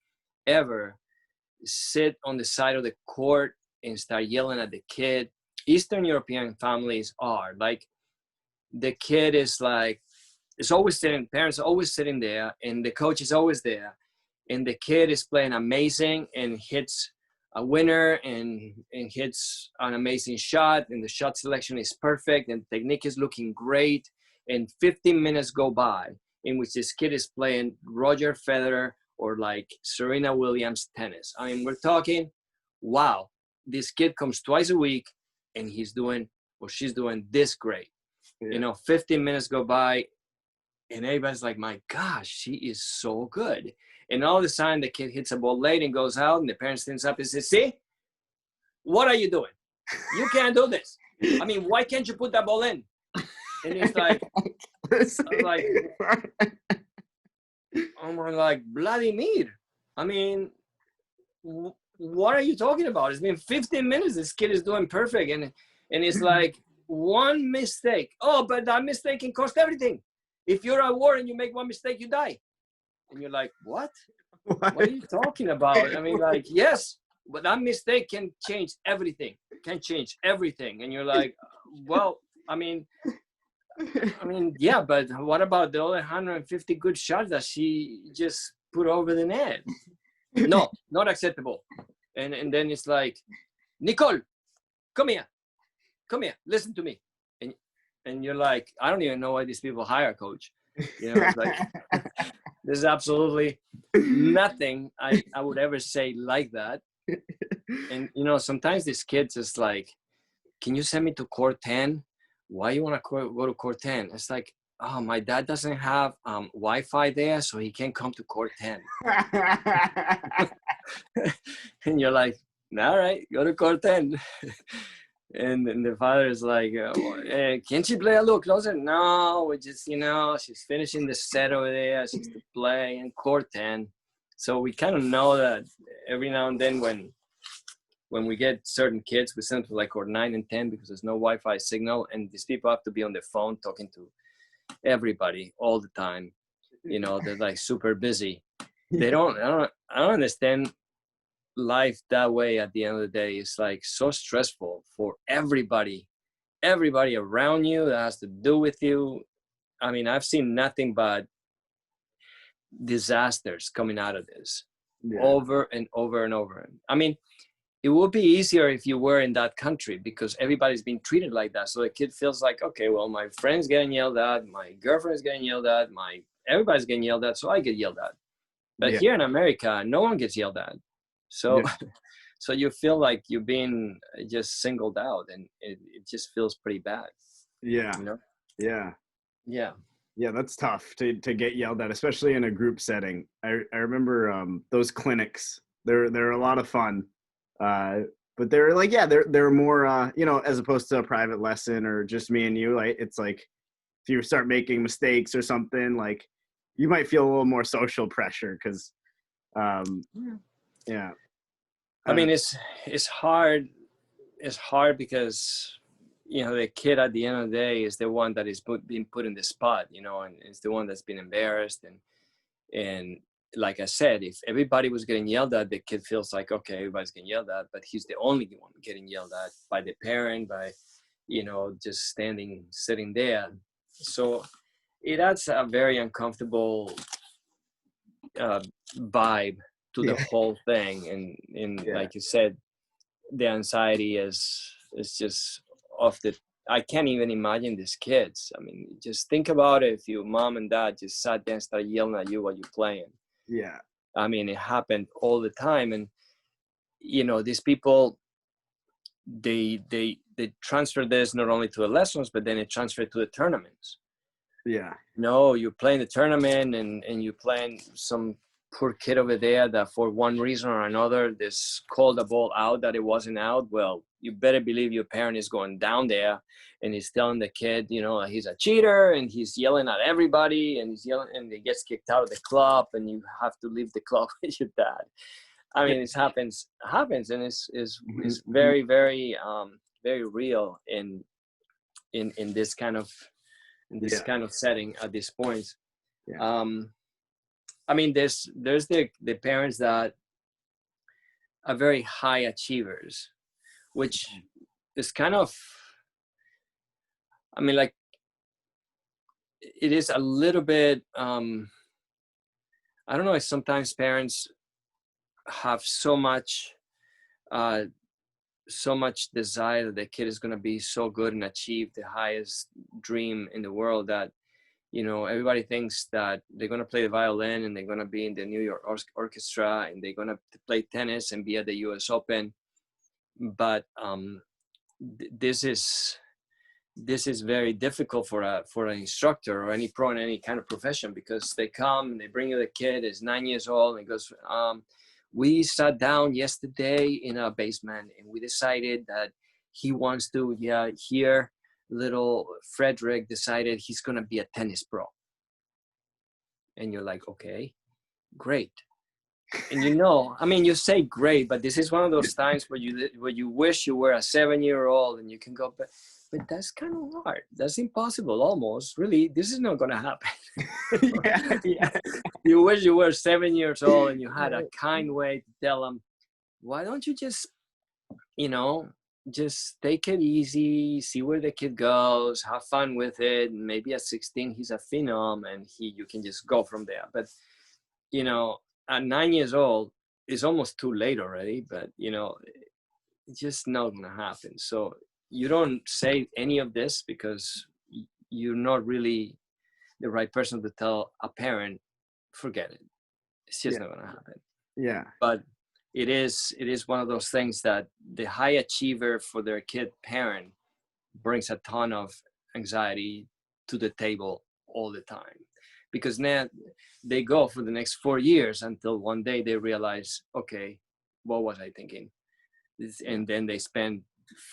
ever sit on the side of the court and start yelling at the kid. Eastern European families are like, the kid is like, it's always sitting, parents are always sitting there, and the coach is always there, and the kid is playing amazing and hits a winner and hits an amazing shot, and the shot selection is perfect and technique is looking great, and 15 minutes go by in which this kid is playing Roger Federer or like Serena Williams tennis. I mean, we're talking, wow, this kid comes twice a week and he's doing or she's doing this great. You know, 15 minutes go by and everybody's like, my gosh, she is so good. And all of a sudden, the kid hits a ball late and goes out, and the parent stands up and says, see, what are you doing? You can't do this. I mean, why can't you put that ball in? And it's like, I'm like, Vladimir, I mean, what are you talking about? It's been 15 minutes. This kid is doing perfect. And it's like, one mistake. Oh, but that mistake can cost everything. If you're at war and you make one mistake, you die. And you're like, what? What are you talking about? I mean, like, yes, but that mistake can change everything. And you're like, well, I mean, yeah, but what about the other 150 good shots that she just put over the net? No, not acceptable. And then it's like, Nicole, come here, listen to me. And you're like, I don't even know why these people hire a coach. You know, it's like, there's absolutely nothing I would ever say like that. And, you know, sometimes these kids is like, can you send me to court 10? Why you want to go to court 10? It's like, oh, my dad doesn't have Wi-Fi there, so he can't come to court 10. And you're like, all right, go to court 10. And the father is like, can't she play a little closer? No, we just, she's finishing the set over there. She's to play in court 10. So we kind of know that every now and then when we get certain kids, we send to like court 9 and 10 because there's no Wi-Fi signal. And these people have to be on the phone talking to everybody all the time. They're like super busy. I don't understand life that way. At the end of the day, it's like so stressful for everybody around you that has to do with you. I mean, I've seen nothing but disasters coming out of this over and over and over. I mean, it would be easier if you were in that country because everybody's being treated like that. So the kid feels like, okay, well, my friend's getting yelled at, my girlfriend's getting yelled at, everybody's getting yelled at, so I get yelled at. But here in America, no one gets yelled at. So so you feel like you're being just singled out, and it just feels pretty bad. Yeah. Yeah, that's tough to get yelled at, especially in a group setting. I remember those clinics. They're a lot of fun. But they're like, they're more, as opposed to a private lesson or just me and you. Like, it's like if you start making mistakes or something, like you might feel a little more social pressure because, yeah. I mean, it's hard. It's hard because, the kid at the end of the day is the one that is being put in the spot, and it's the one that's been embarrassed. And like I said, if everybody was getting yelled at, the kid feels like, okay, everybody's getting yelled at, but he's the only one getting yelled at by the parent, by, just sitting there. So that's a very uncomfortable vibe to the whole thing. And like you said, the anxiety is just I can't even imagine these kids. I mean, just think about it. If your mom and dad just sat there and started yelling at you while you're playing. Yeah. I mean, it happened all the time. And, these people, they transfer this not only to the lessons, but then it transferred to the tournaments. Yeah. No, you're playing the tournament and you're playing some poor kid over there that for one reason or another, this called the ball out that it wasn't out. Well, you better believe your parent is going down there and he's telling the kid, he's a cheater, and he's yelling at everybody, and he's yelling, and he gets kicked out of the club, and you have to leave the club with your dad. I mean, it happens, and it's very, very, very real in this kind of kind of setting at this point. Yeah. I mean, there's the parents that are very high achievers, which is kind of, I mean, like, it is a little bit, I don't know, sometimes parents have so much desire that the kid is going to be so good and achieve the highest dream in the world that, everybody thinks that they're going to play the violin and they're going to be in the New York Orchestra and they're going to play tennis and be at the US Open. But this is very difficult for an instructor or any pro in any kind of profession, because they come and they bring you the kid, is 9 years old, and goes, we sat down yesterday in our basement and we decided that he wants to, here little Frederick decided he's going to be a tennis pro. And you're like, okay, great. And I mean, you say great, but this is one of those times where you wish you were a 7-year-old and you can go, but that's kind of hard. That's impossible almost. Really, this is not going to happen. You wish you were 7 years old and you had a kind way to tell them, why don't you just, just take it easy, see where the kid goes, have fun with it. And maybe at 16, he's a phenom and you can just go from there. But, at 9 years old, it's almost too late already, but, it's just not going to happen. So you don't say any of this because you're not really the right person to tell a parent, forget it. It's just not going to happen. Yeah. But it is one of those things that the high achiever for their kid parent brings a ton of anxiety to the table all the time, because now they go for the next 4 years until one day they realize, okay, what was I thinking? And then they spend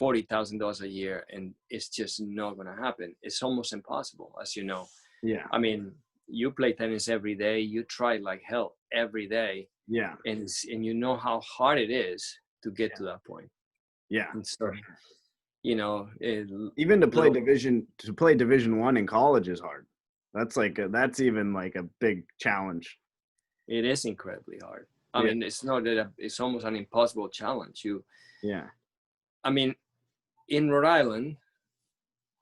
$40,000 a year, and it's just not going to happen. It's almost impossible, as you know. Yeah. I mean, you play tennis every day, you try like hell every day, Yeah. and you know how hard it is to get to that point. Yeah. And so, you know, even to play Division 1 in college is hard. That's even like a big challenge. It is incredibly hard. I mean, it's not that it's almost an impossible challenge. I mean, in Rhode Island,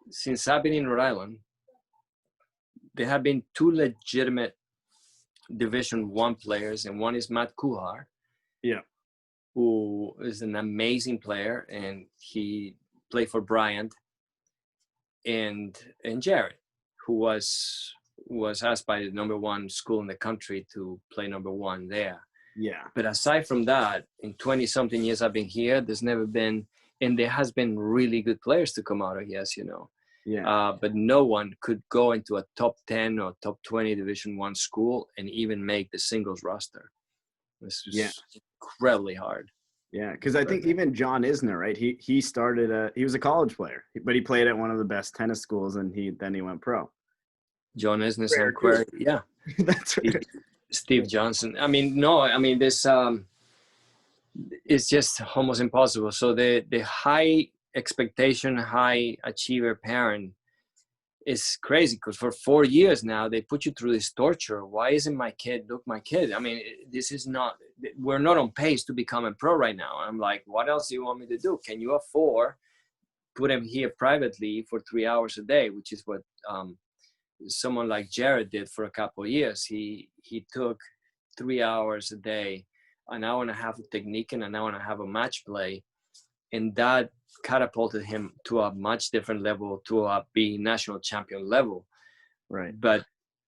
since I've been in Rhode Island, there have been 2 legitimate Division 1 players, and one is Matt Kuhar, who is an amazing player, and he played for Bryant, and Jared, who was asked by the #1 school in the country to play #1 there. Yeah. But aside from that, in 20-something years I've been here, there's never been, and there has been really good players to come out of here, as you know. Yeah. But no one could go into a top 10 or top 20 Division 1 school and even make the singles roster. This is incredibly hard. Yeah, because I think even John Isner, right? He started he was a college player, but he played at one of the best tennis schools, and then he went pro. John Isner, yeah. That's right. Steve Johnson. I mean, no, I mean, this it's just almost impossible. So the high expectation, high achiever parent is crazy, because for 4 years now they put you through this torture. Why isn't my kid? Look, my kid. I mean, this is not. We're not on pace to become a pro right now. I'm like, what else do you want me to do? Can you afford put him here privately for 3 hours a day, which is what someone like Jared did for a couple of years. He took 3 hours a day, an hour and a half of technique and an hour and a half of match play, and that catapulted him to a much different level, to a being national champion level. Right. But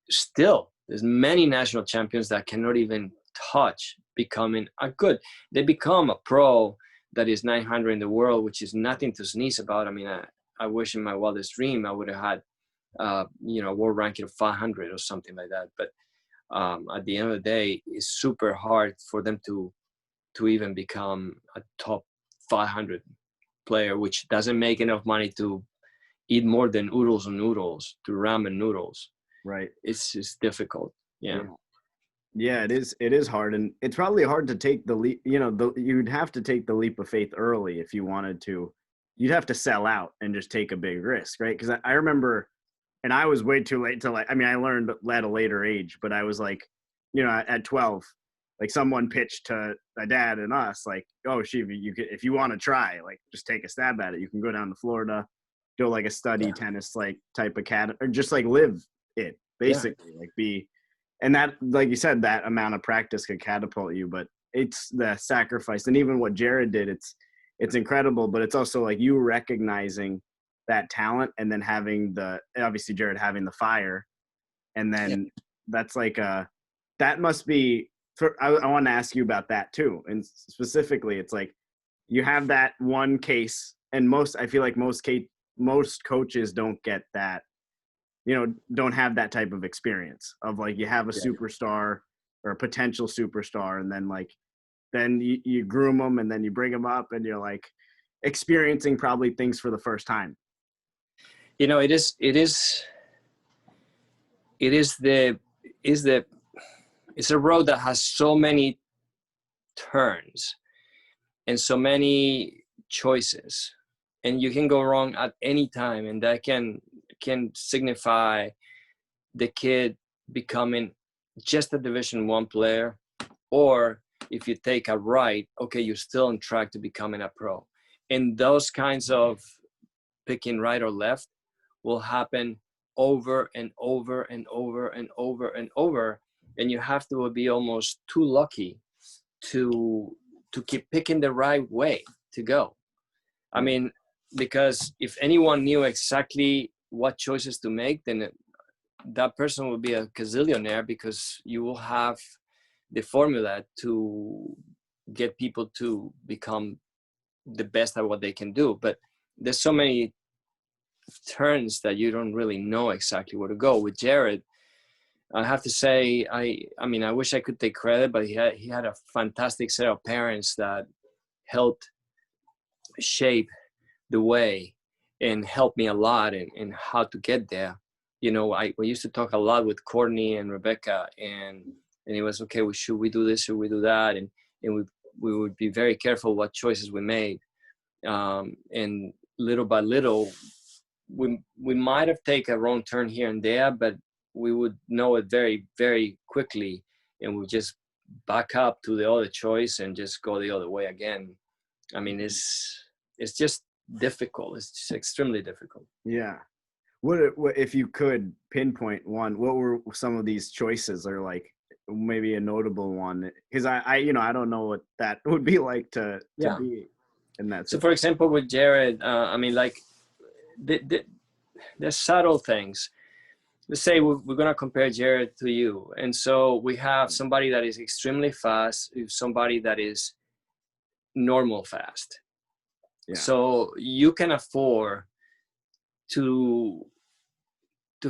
still, there's many national champions that cannot even touch becoming a good. They become a pro that is 900 in the world, which is nothing to sneeze about. I mean, I wish in my wildest dream I would have had world ranking of 500 or something like that. But at the end of the day, it's super hard for them to even become a top 500 player, which doesn't make enough money to eat more than oodles and noodles, to ramen noodles. Right. It's just difficult. Yeah, it is hard, and it's probably hard to take the leap. You'd have to take the leap of faith early if you wanted to. You'd have to sell out and just take a big risk, right? Because I remember, and I was way too late to I learned at a later age, but I was like, at 12, like someone pitched to my dad and us, like, oh, Shiv, you could, if you want to try, like, just take a stab at it. You can go down to Florida, do like a study tennis, like type of or just like live it basically, like be. And that, like you said, that amount of practice could catapult you, but it's the sacrifice. And even what Jared did, it's incredible, but it's also like you recognizing that talent and then having obviously Jared having the fire. And then that's like that must be, I want to ask you about that too. And specifically, it's like you have that one case, and I feel like most coaches don't get that, don't have that type of experience of like, you have a superstar or a potential superstar, and then you groom them, and then you bring them up, and you're like experiencing probably things for the first time. It's a road that has so many turns and so many choices, and you can go wrong at any time, and that can signify the kid becoming just a Division 1 player, or if you take a right, okay, you're still on track to becoming a pro. And those kinds of picking right or left will happen over and over and over and over and over, and you have to be almost too lucky to keep picking the right way to go. I mean, because if anyone knew exactly what choices to make, then that person will be a gazillionaire, because you will have the formula to get people to become the best at what they can do. But there's so many turns that you don't really know exactly where to go. With Jared, I have to say, I mean, I wish I could take credit, but he had a fantastic set of parents that helped shape the way and helped me a lot in how to get there. You know, we used to talk a lot with Courtney and Rebecca, and it was, okay, should we do this, should we do that? And we would be very careful what choices we made. And little by little, we might have taken a wrong turn here and there, but we would know it very, very quickly, and we just back up to the other choice and just go the other way again. I mean, it's just difficult. It's just extremely difficult. Yeah. What if you could pinpoint one? What were some of these choices, or like maybe a notable one? Because I don't know what that would be like to be in that. So, for example, with Jared, I mean, like there's subtle things. Let's say we're gonna compare Jared to you, and so we have somebody that is extremely fast, somebody that is normal fast. Yeah. So you can afford to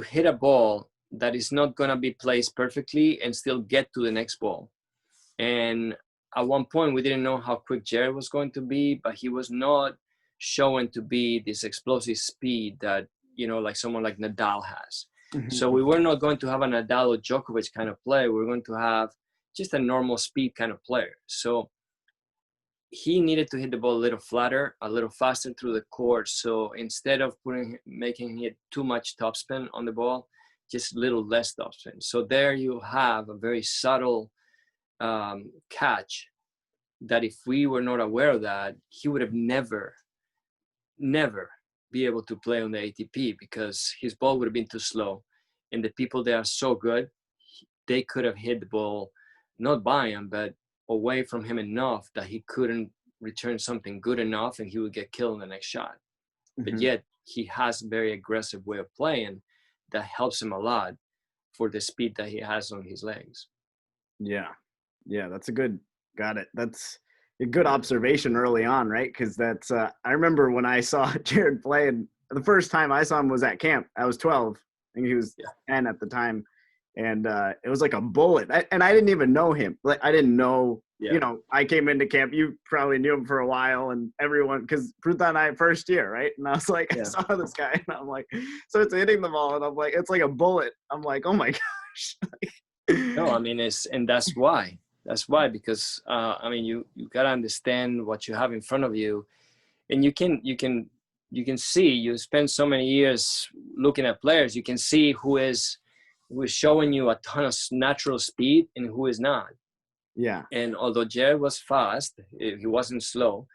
hit a ball that is not going to be placed perfectly and still get to the next ball. And at one point we didn't know how quick Jared was going to be, but he was not showing to be this explosive speed that, you know, like someone like Nadal has. Mm-hmm. So we were not going to have a Nadal or Djokovic kind of play. We're going to have just a normal speed kind of player. So he needed to hit the ball a little flatter, a little faster through the court. So instead of making it too much topspin on the ball, just a little less topspin. So there you have a very subtle catch that if we were not aware of that, he would have never be able to play on the ATP, because his ball would have been too slow. And the people that are so good, they could have hit the ball, not by him, but away from him enough that he couldn't return something good enough, and he would get killed in the next shot. Mm-hmm. But yet he has a very aggressive way of playing that helps him a lot for the speed that he has on his legs. Yeah, that's got it. That's a good observation early on, right? Because that's I remember when I saw Jared play, and the first time I saw him was at camp. I was 12. I think he was 10 at the time. And it was like a bullet. And I didn't even know him. Like, I didn't know, you know, I came into camp. You probably knew him for a while, and everyone, because Pruta and I first year, right? And I was like, I saw this guy, and I'm like, so it's hitting the ball, and I'm like, it's like a bullet. I'm like, oh my gosh. No, I mean, and that's why. That's why, because I mean, you got to understand what you have in front of you, and you can see. You spend so many years looking at players. You can see who is showing you a ton of natural speed and who is not. Yeah. And although Jared was fast, he wasn't slow.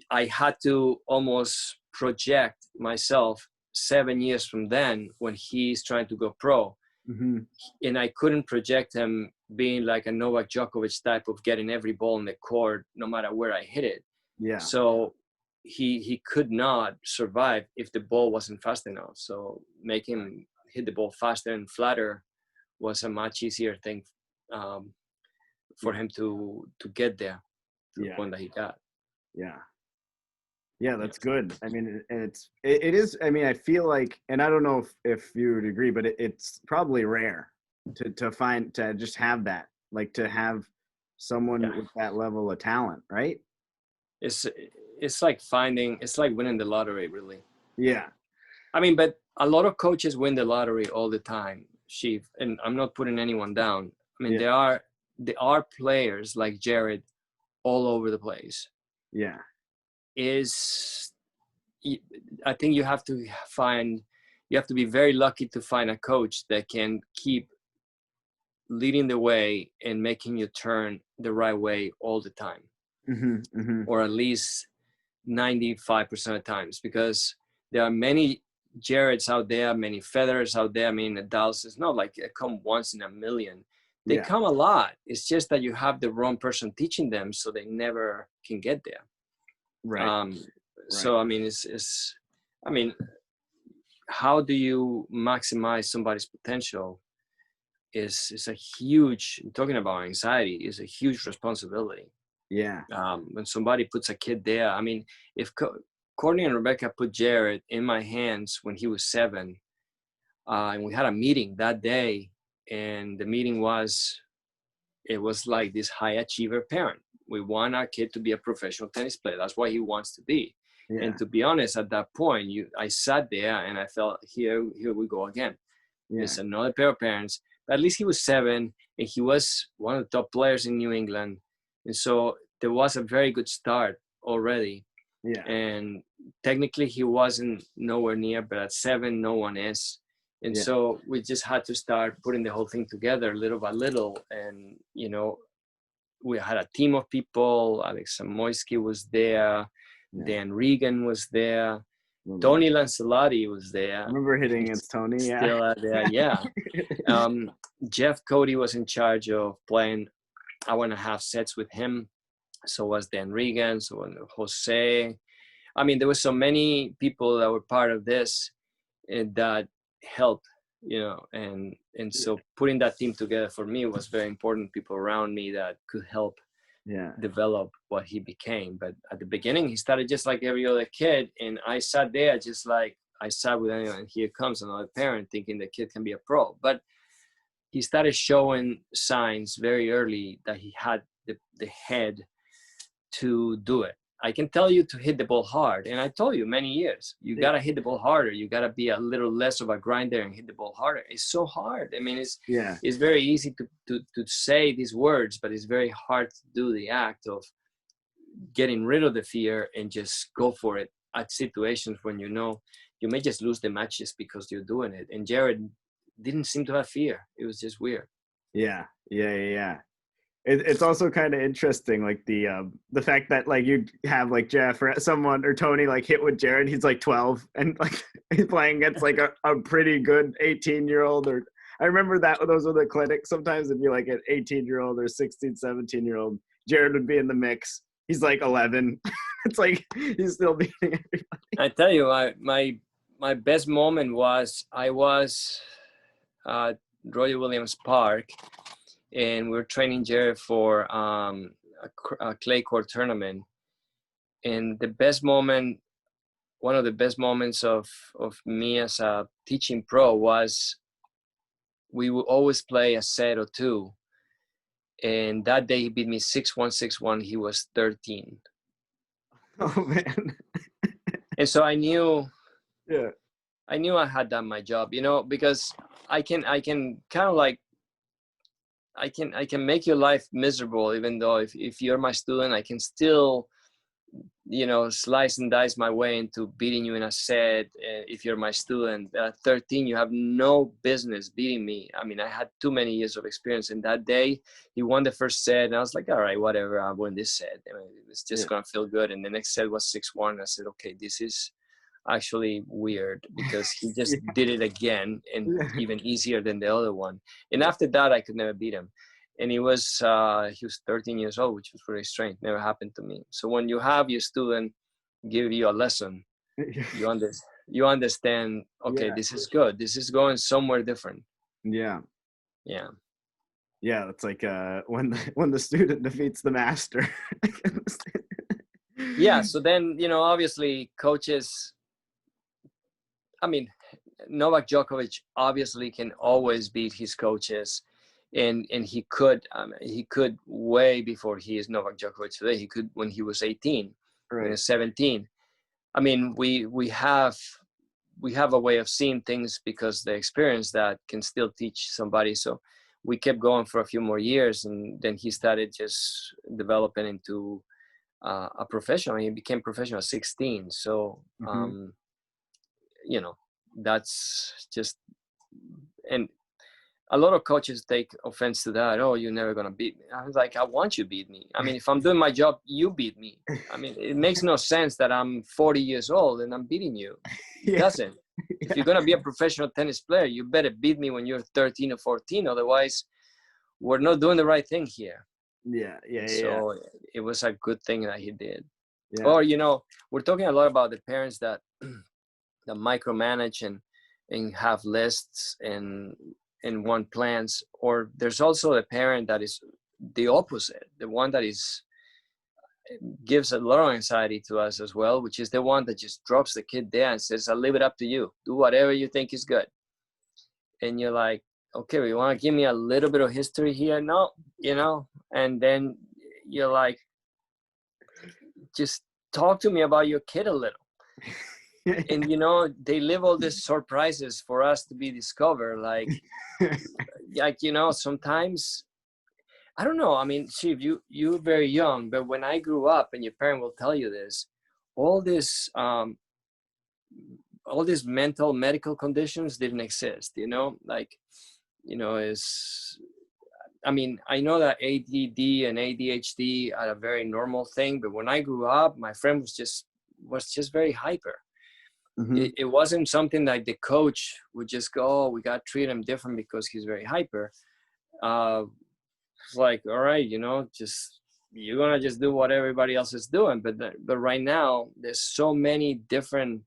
I had to almost project myself 7 years from then when he's trying to go pro. Mm-hmm. And I couldn't project him being like a Novak Djokovic type of getting every ball in the court no matter where I hit it. Yeah. So he could not survive if the ball wasn't fast enough. So make him hit the ball faster and flatter was a much easier thing for him to get there to the point that he got. Yeah, that's good. I mean, it is. I mean, I feel like, and I don't know if you would agree, but it's probably rare to just have that, like to have someone with that level of talent, right? It's like winning the lottery, really. Yeah. I mean, but a lot of coaches win the lottery all the time, Shiv, and I'm not putting anyone down. I mean, there are players like Jared all over the place. Yeah. I think you have to be very lucky to find a coach that can keep leading the way and making you turn the right way all the time. Mm-hmm, mm-hmm. Or at least 95% of times, because there are many Jareds out there, many Federers out there. I mean, Nadal's, it's not like they come once in a million. They come a lot. It's just that you have the wrong person teaching them, so they never can get there. Right. So, I mean, I mean, how do you maximize somebody's potential is a huge, talking about anxiety, is a huge responsibility. Yeah. When somebody puts a kid there, I mean, if Courtney and Rebecca put Jared in my hands when he was 7, and we had a meeting that day, and the meeting was like this high achiever parent. We want our kid to be a professional tennis player. That's what he wants to be. Yeah. And to be honest, at that point, I sat there and I felt, here we go again. Yeah. There's another pair of parents. But at least he was 7, and he was one of the top players in New England. And so there was a very good start already. Yeah. And technically he wasn't nowhere near, but at 7, no one is. And Yeah. so we just had to start putting the whole thing together little by little. And, you know, we had a team of people. Alex Samoisky was there. Yeah. Dan Regan was there. Remember Tony that. Lancelotti was there. I remember hitting against Tony. Yeah. Still out there, yeah. Jeff Cody was in charge of playing hour and a half sets with him. So was Dan Regan, so was Jose. I mean, there were so many people that were part of this that helped, you know, and so putting that team together for me was very important. People around me that could help develop what he became. But at the beginning, he started just like every other kid, and I sat there just like I sat with anyone. And here comes another parent thinking the kid can be a pro, but he started showing signs very early that he had the head to do it. I can tell you to hit the ball hard. And I told you many years, you got to hit the ball harder. You got to be a little less of a grinder and hit the ball harder. It's so hard. I mean, it's very easy to say these words, but it's very hard to do the act of getting rid of the fear and just go for it at situations when you know you may just lose the match just because you're doing it. And Jared didn't seem to have fear. It was just weird. Yeah. It's also kind of interesting, like the fact that like you have like Jeff or someone or Tony like hit with Jared. He's like 12 and like he's playing against like a pretty good 18-year-old. Or I remember that those were the clinics. Sometimes it'd be like an 18-year-old or 16, 17-year-old. Jared would be in the mix. He's like 11. It's like he's still beating everybody. I tell you, my best moment was I was at Roy Williams Park. And we were training Jared for a clay court tournament. And the best moment, one of the best moments of me as a teaching pro was we would always play a set or two. And that day he beat me 6-1, 6-1. He was 13. Oh, man. And so I knew I had done my job, you know, because I can kind of like, I can make your life miserable, even though if you're my student, I can still, you know, slice and dice my way into beating you in a set. If you're my student, at 13, you have no business beating me. I mean, I had too many years of experience. And that day, he won the first set, and I was like, all right, whatever, I'll win this set. I mean, it's just gonna feel good. And the next set was 6-1. I said, okay, this is actually weird because he just did it again and even easier than the other one. And after that, I could never beat him. And he was 13 years old, which was very strange. Never happened to me. So when you have your student give you a lesson, you understand, okay, this is good. This is going somewhere different. Yeah. It's like when the student defeats the master. Yeah. So then, you know, obviously coaches, I mean, Novak Djokovic obviously can always beat his coaches, and he could way before he is Novak Djokovic today. He could when he was 18, when he was 17. I mean, we have a way of seeing things because the experience that can still teach somebody. So we kept going for a few more years, and then he started just developing into a professional. He became professional at 16. So. You know, that's just, and a lot of coaches take offense to that. Oh, you're never going to beat me. I was like, I want you to beat me. I mean, if I'm doing my job, you beat me. I mean, it makes no sense that I'm 40 years old and I'm beating you. It doesn't. If you're going to be a professional tennis player, you better beat me when you're 13 or 14. Otherwise, we're not doing the right thing here. So it was a good thing that he did. Or, you know, we're talking a lot about the parents that micromanage and have lists and want plans. Or there's also a parent that is the opposite, the one that gives a lot of anxiety to us as well, which is the one that just drops the kid there and says, I'll leave it up to you. Do whatever you think is good. And you're like, okay, you want to give me a little bit of history here? No, you know, and then you're like, just talk to me about your kid a little. And, you know, they leave all these surprises for us to be discovered. Like, you know, sometimes, I don't know. I mean, Shiv, you're very young, but when I grew up, and your parent will tell you this, all this, all these mental medical conditions didn't exist, you know, like, you know, I mean, I know that ADD and ADHD are a very normal thing, but when I grew up, my friend was just very hyper. Mm-hmm. It wasn't something like the coach would just go, oh, we got to treat him different because he's very hyper. It's like, all right, you know, just, you're going to just do what everybody else is doing. But right now, there's so many different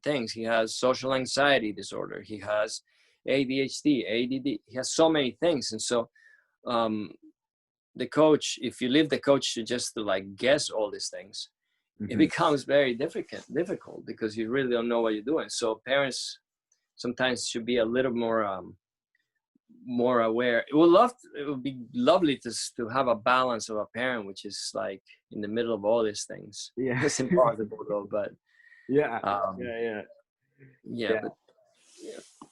things. He has social anxiety disorder. He has ADHD, ADD. He has so many things. And so the coach, if you leave the coach to just to like guess all these things, it becomes very difficult because you really don't know what you're doing. So parents sometimes should be a little more aware. It would be lovely to have a balance of a parent which is like in the middle of all these things. Yeah, it's impossible though. But yeah, but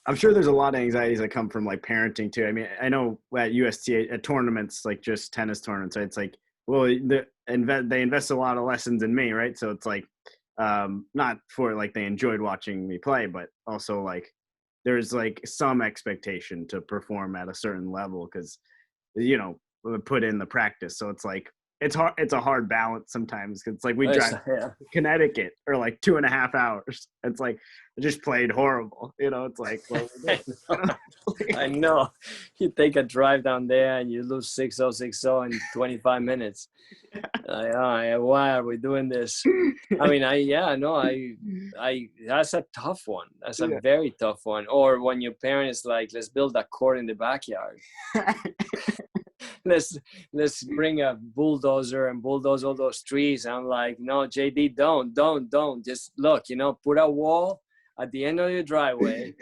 I'm sure there's a lot of anxieties that come from like parenting too. I mean, I know at USTA at tournaments, like just tennis tournaments, it's like, well, they invest a lot of lessons in me, right? So it's like, not for like they enjoyed watching me play, but also like there's like some expectation to perform at a certain level because, you know, put in the practice. So it's like, it's hard. It's a hard balance sometimes. It's like we drive to Connecticut or like 2.5 hours. It's like I just played horrible. You know, it's like, well, I know. You take a drive down there and you lose 6-0, 6-0 in 25 minutes. Like, oh, why are we doing this? I mean, that's a tough one. That's a very tough one. Or when your parents like, let's build a court in the backyard. let's bring a bulldozer and bulldoze all those trees. I'm like, no, JD, don't. Just look, you know, put a wall at the end of your driveway,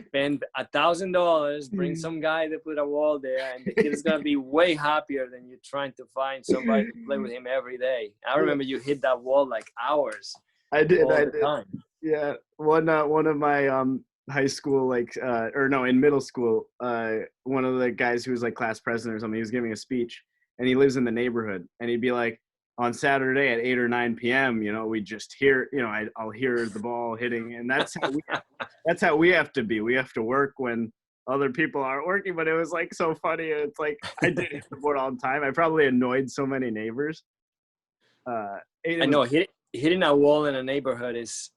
spend $1,000, bring some guy to put a wall there, and the kid is gonna be way happier than you trying to find somebody to play with him every day. I remember you hit that wall like hours. I did. Yeah, one of my high school, like in middle school, one of the guys who was like class president or something, he was giving a speech, and he lives in the neighborhood, and he'd be like, on Saturday at 8 or 9 p.m., you know, we just hear, you know, I'll hear the ball hitting, and that's how we have to be. We have to work when other people aren't working. But it was like so funny. It's like I did hit the board all the time. I probably annoyed so many neighbors. I know hitting a wall in a neighborhood is,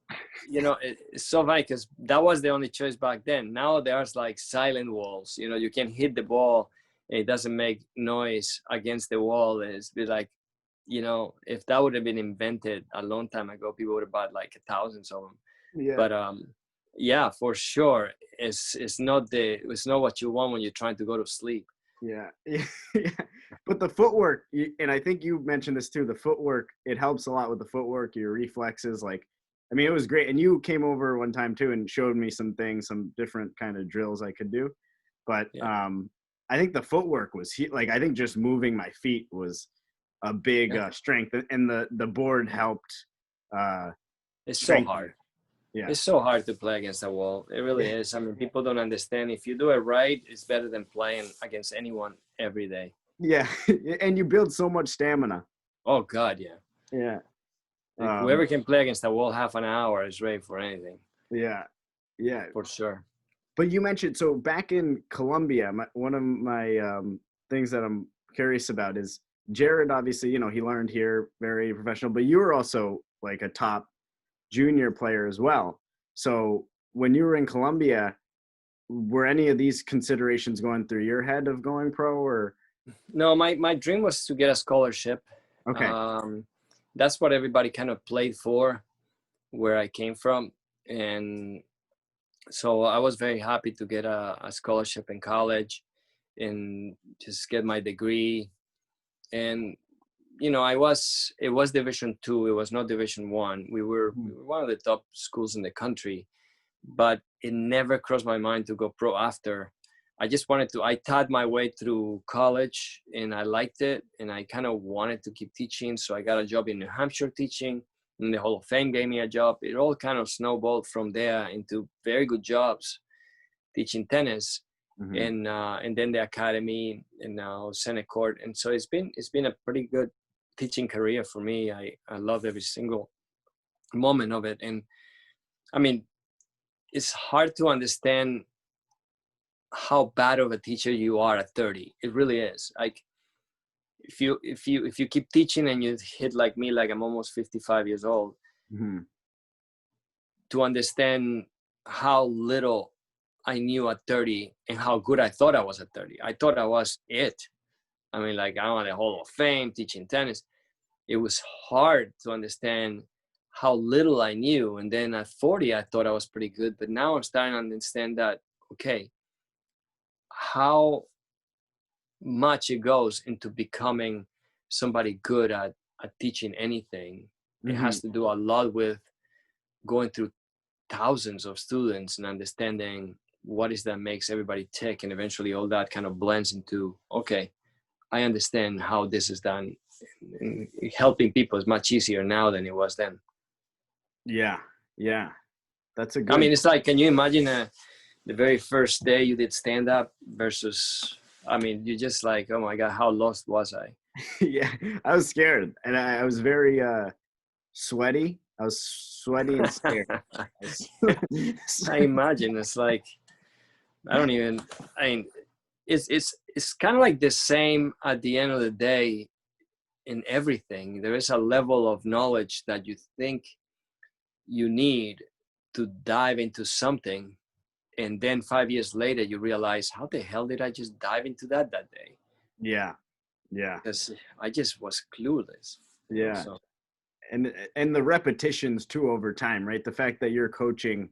you know, it's so funny because that was the only choice back then. Now there's like silent walls. You know, you can hit the ball and it doesn't make noise against the wall. And it's be like, you know, if that would have been invented a long time ago, people would have bought like thousands of them. Yeah. But yeah, for sure, it's not what you want when you're trying to go to sleep. Yeah. But the footwork, and I think you mentioned this too, the footwork, it helps a lot with the footwork, your reflexes. Like, I mean, it was great. And you came over one time too and showed me some things, some different kind of drills I could do. But I think the footwork was like, I think just moving my feet was a big strength, and the board helped. It's so hard. Yeah, it's so hard to play against a wall. It really is. I mean, people don't understand. If you do it right, it's better than playing against anyone every day. Yeah, and you build so much stamina. Oh God, yeah. Yeah. Like, whoever can play against a wall half an hour is ready for anything. Yeah, for sure. But you mentioned, so back in Colombia, one of my things that I'm curious about is Jared. Obviously, you know, he learned here, very professional, but you were also like a top junior player as well. So when you were in Colombia, were any of these considerations going through your head of going pro, or? No, my dream was to get a scholarship. Okay. That's what everybody kind of played for where I came from. And so I was very happy to get a scholarship in college and just get my degree. And, you know, it was Division II. It was not Division I. We were one of the top schools in the country, but it never crossed my mind to go pro after. I just wanted to, I taught my way through college and I liked it. And I kind of wanted to keep teaching. So I got a job in New Hampshire teaching, and the Hall of Fame gave me a job. It all kind of snowballed from there into very good jobs teaching tennis. Mm-hmm. And then the academy and now Senate Court. And so it's been a pretty good teaching career for me. I love every single moment of it. And I mean, it's hard to understand how bad of a teacher you are at 30. It really is. Like if you keep teaching and you hit like me, like I'm almost 55 years old, Mm-hmm. to understand how little I knew at 30 and how good I thought I was at 30. I thought I was it. I mean, like I'm on the Hall of Fame teaching tennis. It was hard to understand how little I knew. And then at 40, I thought I was pretty good. But now I'm starting to understand that, okay, how much it goes into becoming somebody good at teaching anything. It Mm-hmm. has to do a lot with going through thousands of students and understanding what is that makes everybody tick. And eventually all that kind of blends into, okay, I understand how this is done. And helping people is much easier now than it was then. Yeah. Yeah. That's a I good. mean, it's like, can you imagine the very first day you did stand up versus, I mean, you just like, oh my God, how lost was I? Yeah, I was scared, and I was very sweaty. I was sweaty and scared. I imagine it's like, I don't even, I mean, it's kind of like the same at the end of the day in everything. There is a level of knowledge that you think you need to dive into something. And then 5 years later, you realize, how the hell did I just dive into that day? Yeah, yeah, Because I just was clueless. yeah. So And the repetitions too over time, right? The fact that you're coaching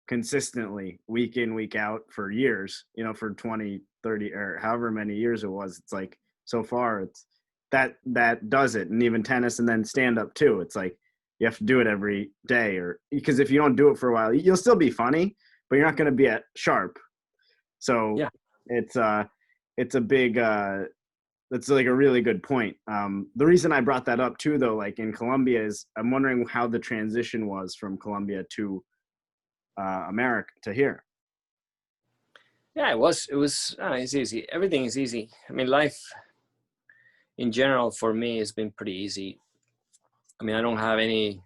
consistently week in, week out for years, for 20, 30, or however many years it was, it's like so far it's that does it. And even tennis and then stand up too. It's like you have to do it every day, or because if you don't do it for a while, you'll still be funny, but you're not going to be at sharp. So yeah, it's a big that's like a really good point. The reason I brought that up too, though, like in Colombia, is I'm wondering how the transition was from Colombia to America to here. yeah, it's easy. Everything is easy. I mean, life in general for me has been pretty easy. I mean, I don't have any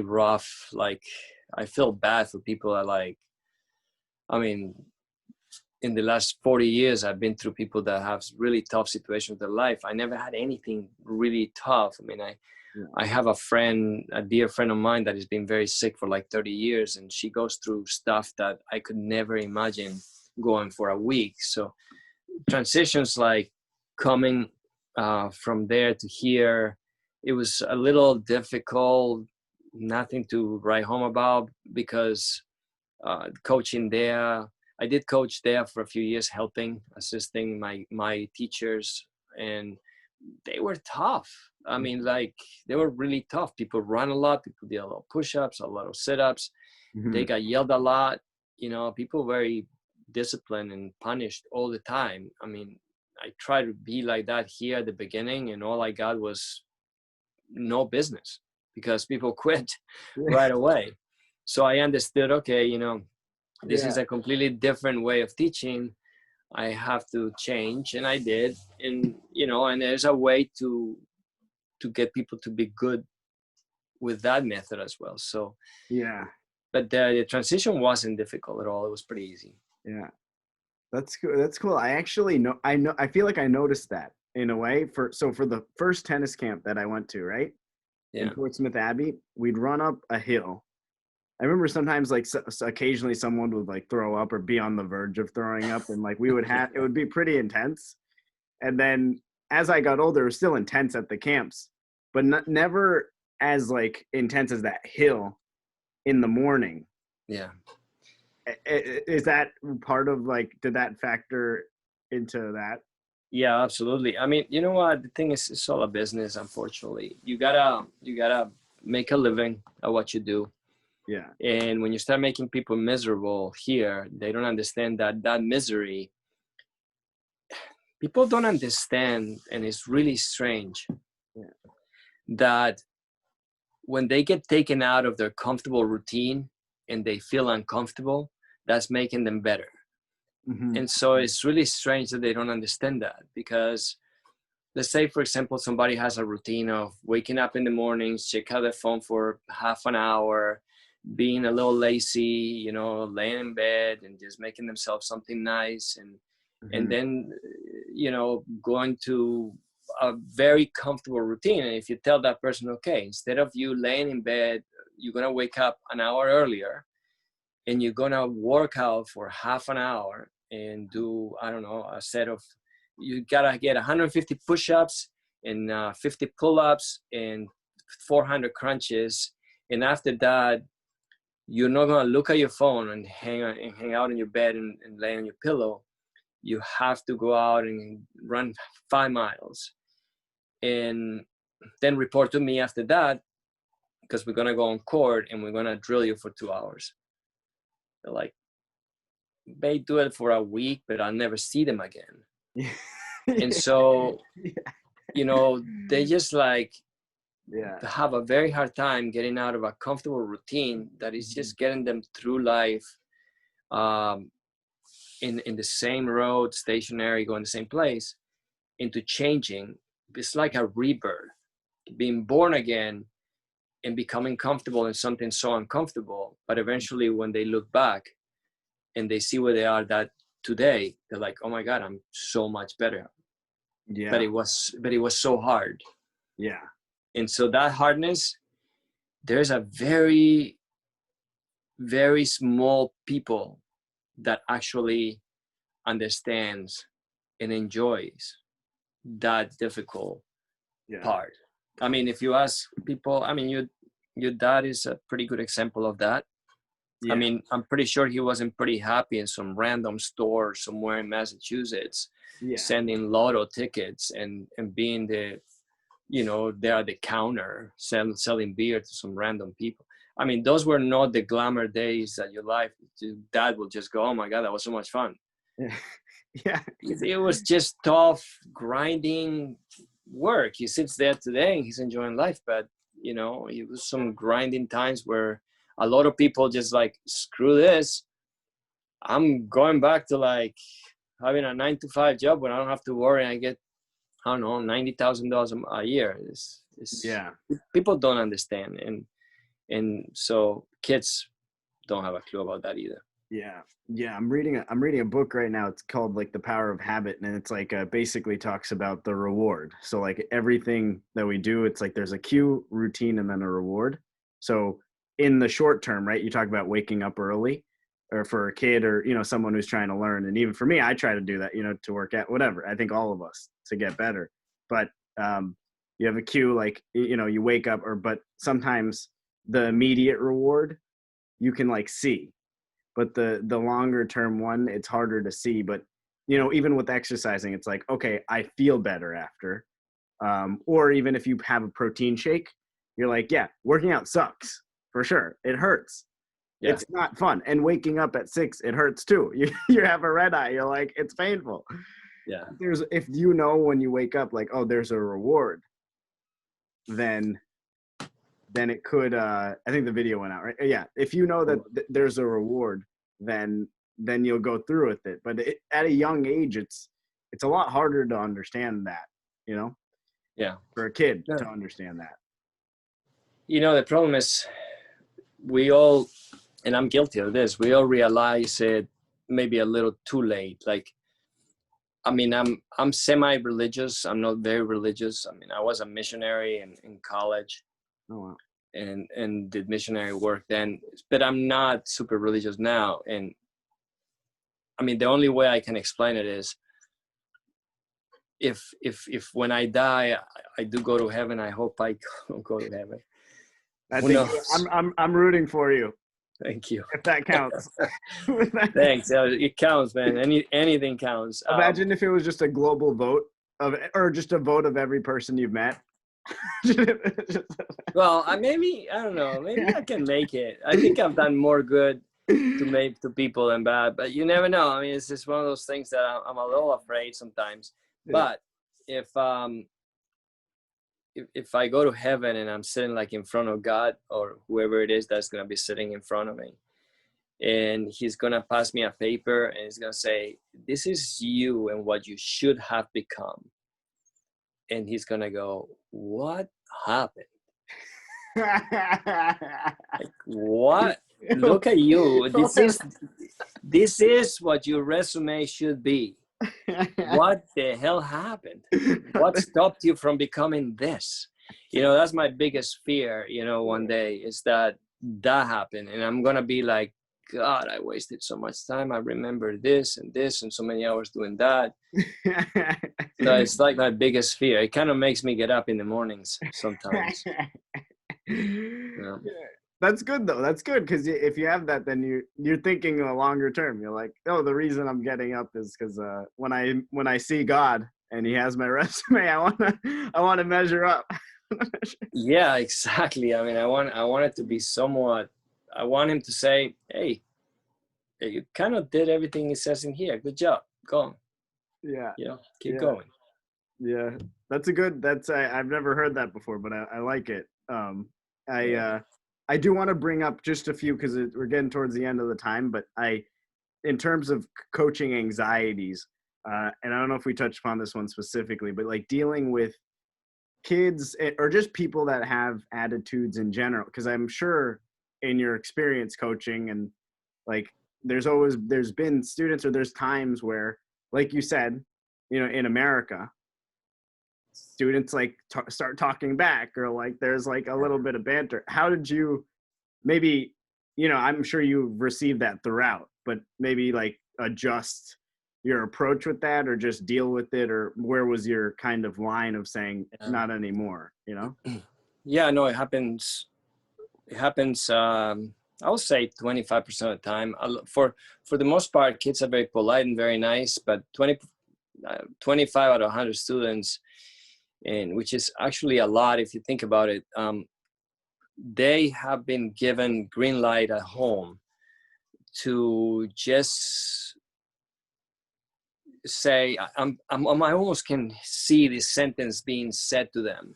rough, like, I feel bad for people that like, I mean, in the last 40 years, I've been through people that have really tough situations in their life. I never had anything really tough. I mean, I have a dear friend of mine that has been very sick for like 30 years, and she goes through stuff that I could never imagine going for a week. So transitions like coming from there to here, it was a little difficult, nothing to write home about, because coaching there, I did coach there for a few years, helping, assisting my teachers, and they were tough. I mean, like, they were really tough. People run a lot, people did a lot of push-ups, a lot of sit-ups. Mm-hmm. They got yelled a lot. People very disciplined and punished all the time. I mean, I tried to be like that here at the beginning, and all I got was no business, because people quit right away. So I understood, okay, this is Yeah, a completely different way of teaching. I have to change, and I did. And there's a way to get people to be good with that method as well. So, yeah, but the transition wasn't difficult at all. It was pretty easy. yeah. That's cool. That's cool. I actually know. I feel like I noticed that in a way. For the first tennis camp that I went to, right in Yeah. Portsmouth Abbey, we'd run up a hill. I remember sometimes like occasionally someone would like throw up or be on the verge of throwing up, and like we would have it would be pretty intense. And then as I got older, it was still intense at the camps, but never as like intense as that hill in the morning. Yeah. Is that part of like, did that factor into that? Yeah, absolutely. I mean, you know what? The thing is, it's all a business, unfortunately. You gotta make a living at what you do. Yeah. And when you start making people miserable here, they don't understand that misery. People don't understand, and it's really strange that when they get taken out of their comfortable routine and they feel uncomfortable, that's making them better. And so it's really strange that they don't understand that, because let's say, for example, somebody has a routine of waking up in the mornings, check out their phone for half an hour, being a little lazy, you know, laying in bed and just making themselves something nice, and then, you know, going to a very comfortable routine. And if you tell that person, okay, instead of you laying in bed, you're gonna wake up an hour earlier and you're gonna work out for half an hour and do, I don't know, a set of, you gotta get 150 push-ups and 50 pull-ups and 400 crunches. And after that, you're not gonna look at your phone and hang out in your bed and lay on your pillow. You have to go out and run 5 miles and then report to me after that, because we're gonna go on court and we're gonna drill you for 2 hours. They're like, they do it for a week, but I'll never see them again. And so, you know, they just like have a very hard time getting out of a comfortable routine that is just getting them through life, in the same road, stationary, going the same place, into changing. It's like a rebirth, being born again and becoming comfortable in something so uncomfortable. But eventually when they look back and they see where they are that today, they're like, oh my God, I'm so much better. Yeah. But it was so hard. Yeah. And so that hardness, there's a very, very small people that actually understands and enjoys that difficult part. I mean, if you ask people, I mean, your dad is a pretty good example of that. I mean, I'm pretty sure he wasn't pretty happy in some random store somewhere in Massachusetts, sending lotto tickets and being the, you know, there at the counter selling beer to some random people. I mean, those were not the glamour days that your life, dad will just go, oh my God, that was so much fun. It was just tough, grinding work. He sits there today and he's enjoying life, but you know, it was some grinding times where a lot of people just like, screw this, I'm going back to like having a 9-to-5 job when I don't have to worry. I get, I don't know, $90,000 a year. It's people don't understand, and so kids don't have a clue about that either. I'm reading a book right now. It's called like The Power of Habit, and it's like basically talks about the reward. So like everything that we do, it's like there's a cue, routine, and then a reward. So in the short term, right, you talk about waking up early, or for a kid, or you know, someone who's trying to learn, and even for me, I try to do that, you know, to work out, whatever. I think all of us, to get better. But you have a cue, like, you know, you wake up, but sometimes the immediate reward you can like see, but the longer term one, it's harder to see. But you know, even with exercising, it's like, okay, I feel better after. Or even if you have a protein shake, you're like, yeah, working out sucks for sure. It hurts. It's not fun. And waking up at 6, it hurts too. You have a red eye. You're like, it's painful. If you know when you wake up, like, oh, there's a reward, then it could, I think the video went out, right? Yeah. If you know that there's a reward, then you'll go through with it. But at a young age, it's a lot harder to understand that, you know? For a kid to understand that. You know, the problem is we all, and I'm guilty of this, we all realize it maybe a little too late. Like, I mean, I'm semi-religious. I'm not very religious. I mean, I was a missionary in college. Oh, wow. And did missionary work then, but I'm not super religious now. And I mean, the only way I can explain it is if when I die, I do go to heaven. I hope I go to heaven. I'm rooting for you. Thank you. If that counts. Thanks. It counts, man. Anything counts. Imagine if it was just a global vote or just a vote of every person you've met. Well, I don't know. Maybe I can make it. I think I've done more good to people than bad, but you never know. I mean, it's just one of those things that I'm a little afraid sometimes. Yeah. But if I go to heaven and I'm sitting like in front of God or whoever it is that's gonna be sitting in front of me, and he's gonna pass me a paper and he's gonna say, "This is you and what you should have become," and he's gonna go, "What happened? Like, what? Look at you. This is what your resume should be. What the hell happened? What stopped you from becoming this?" That's my biggest fear, one day is that happened. And I'm going to be like, God, I wasted so much time. I remember this and so many hours doing that. So it's like my biggest fear. It kind of makes me get up in the mornings sometimes. Yeah. That's good though. That's good, because if you have that, then you're thinking a longer term. You're like, oh, the reason I'm getting up is because when I see God and He has my resume, I want to measure up. Yeah, exactly. I mean, I want it to be somewhat. I want Him to say, "Hey, you kind of did everything it says in here. Good job. Go on. Yeah. Keep going." Yeah, that's a good. I've never heard that before, but I like it. I do want to bring up just a few, because we're getting towards the end of the time. But in terms of coaching anxieties, and I don't know if we touched upon this one specifically, but like dealing with kids or just people that have attitudes in general, because I'm sure in your experience coaching, and like there's been students, or there's times where, like you said, in America, students like start talking back, or like there's like a little bit of banter. How did you maybe, I'm sure you received that throughout, but maybe like adjust your approach with that, or just deal with it, or where was your kind of line of saying not anymore? Yeah, no, it happens. It happens. I would say 25% of the time. For the most part, kids are very polite and very nice, but 25 out of 100 students, and which is actually a lot if you think about it, they have been given green light at home to just say, I almost can see this sentence being said to them: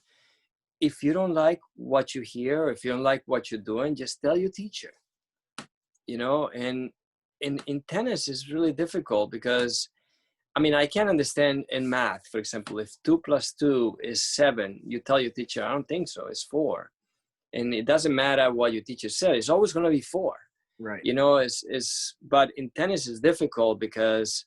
if you don't like what you hear, if you don't like what you're doing, just tell your teacher. And in tennis is really difficult, because I mean, I can understand in math, for example, if 2 + 2 is 7, you tell your teacher, I don't think so, it's 4. And it doesn't matter what your teacher said, it's always going to be 4. Right. But in tennis it's difficult, because,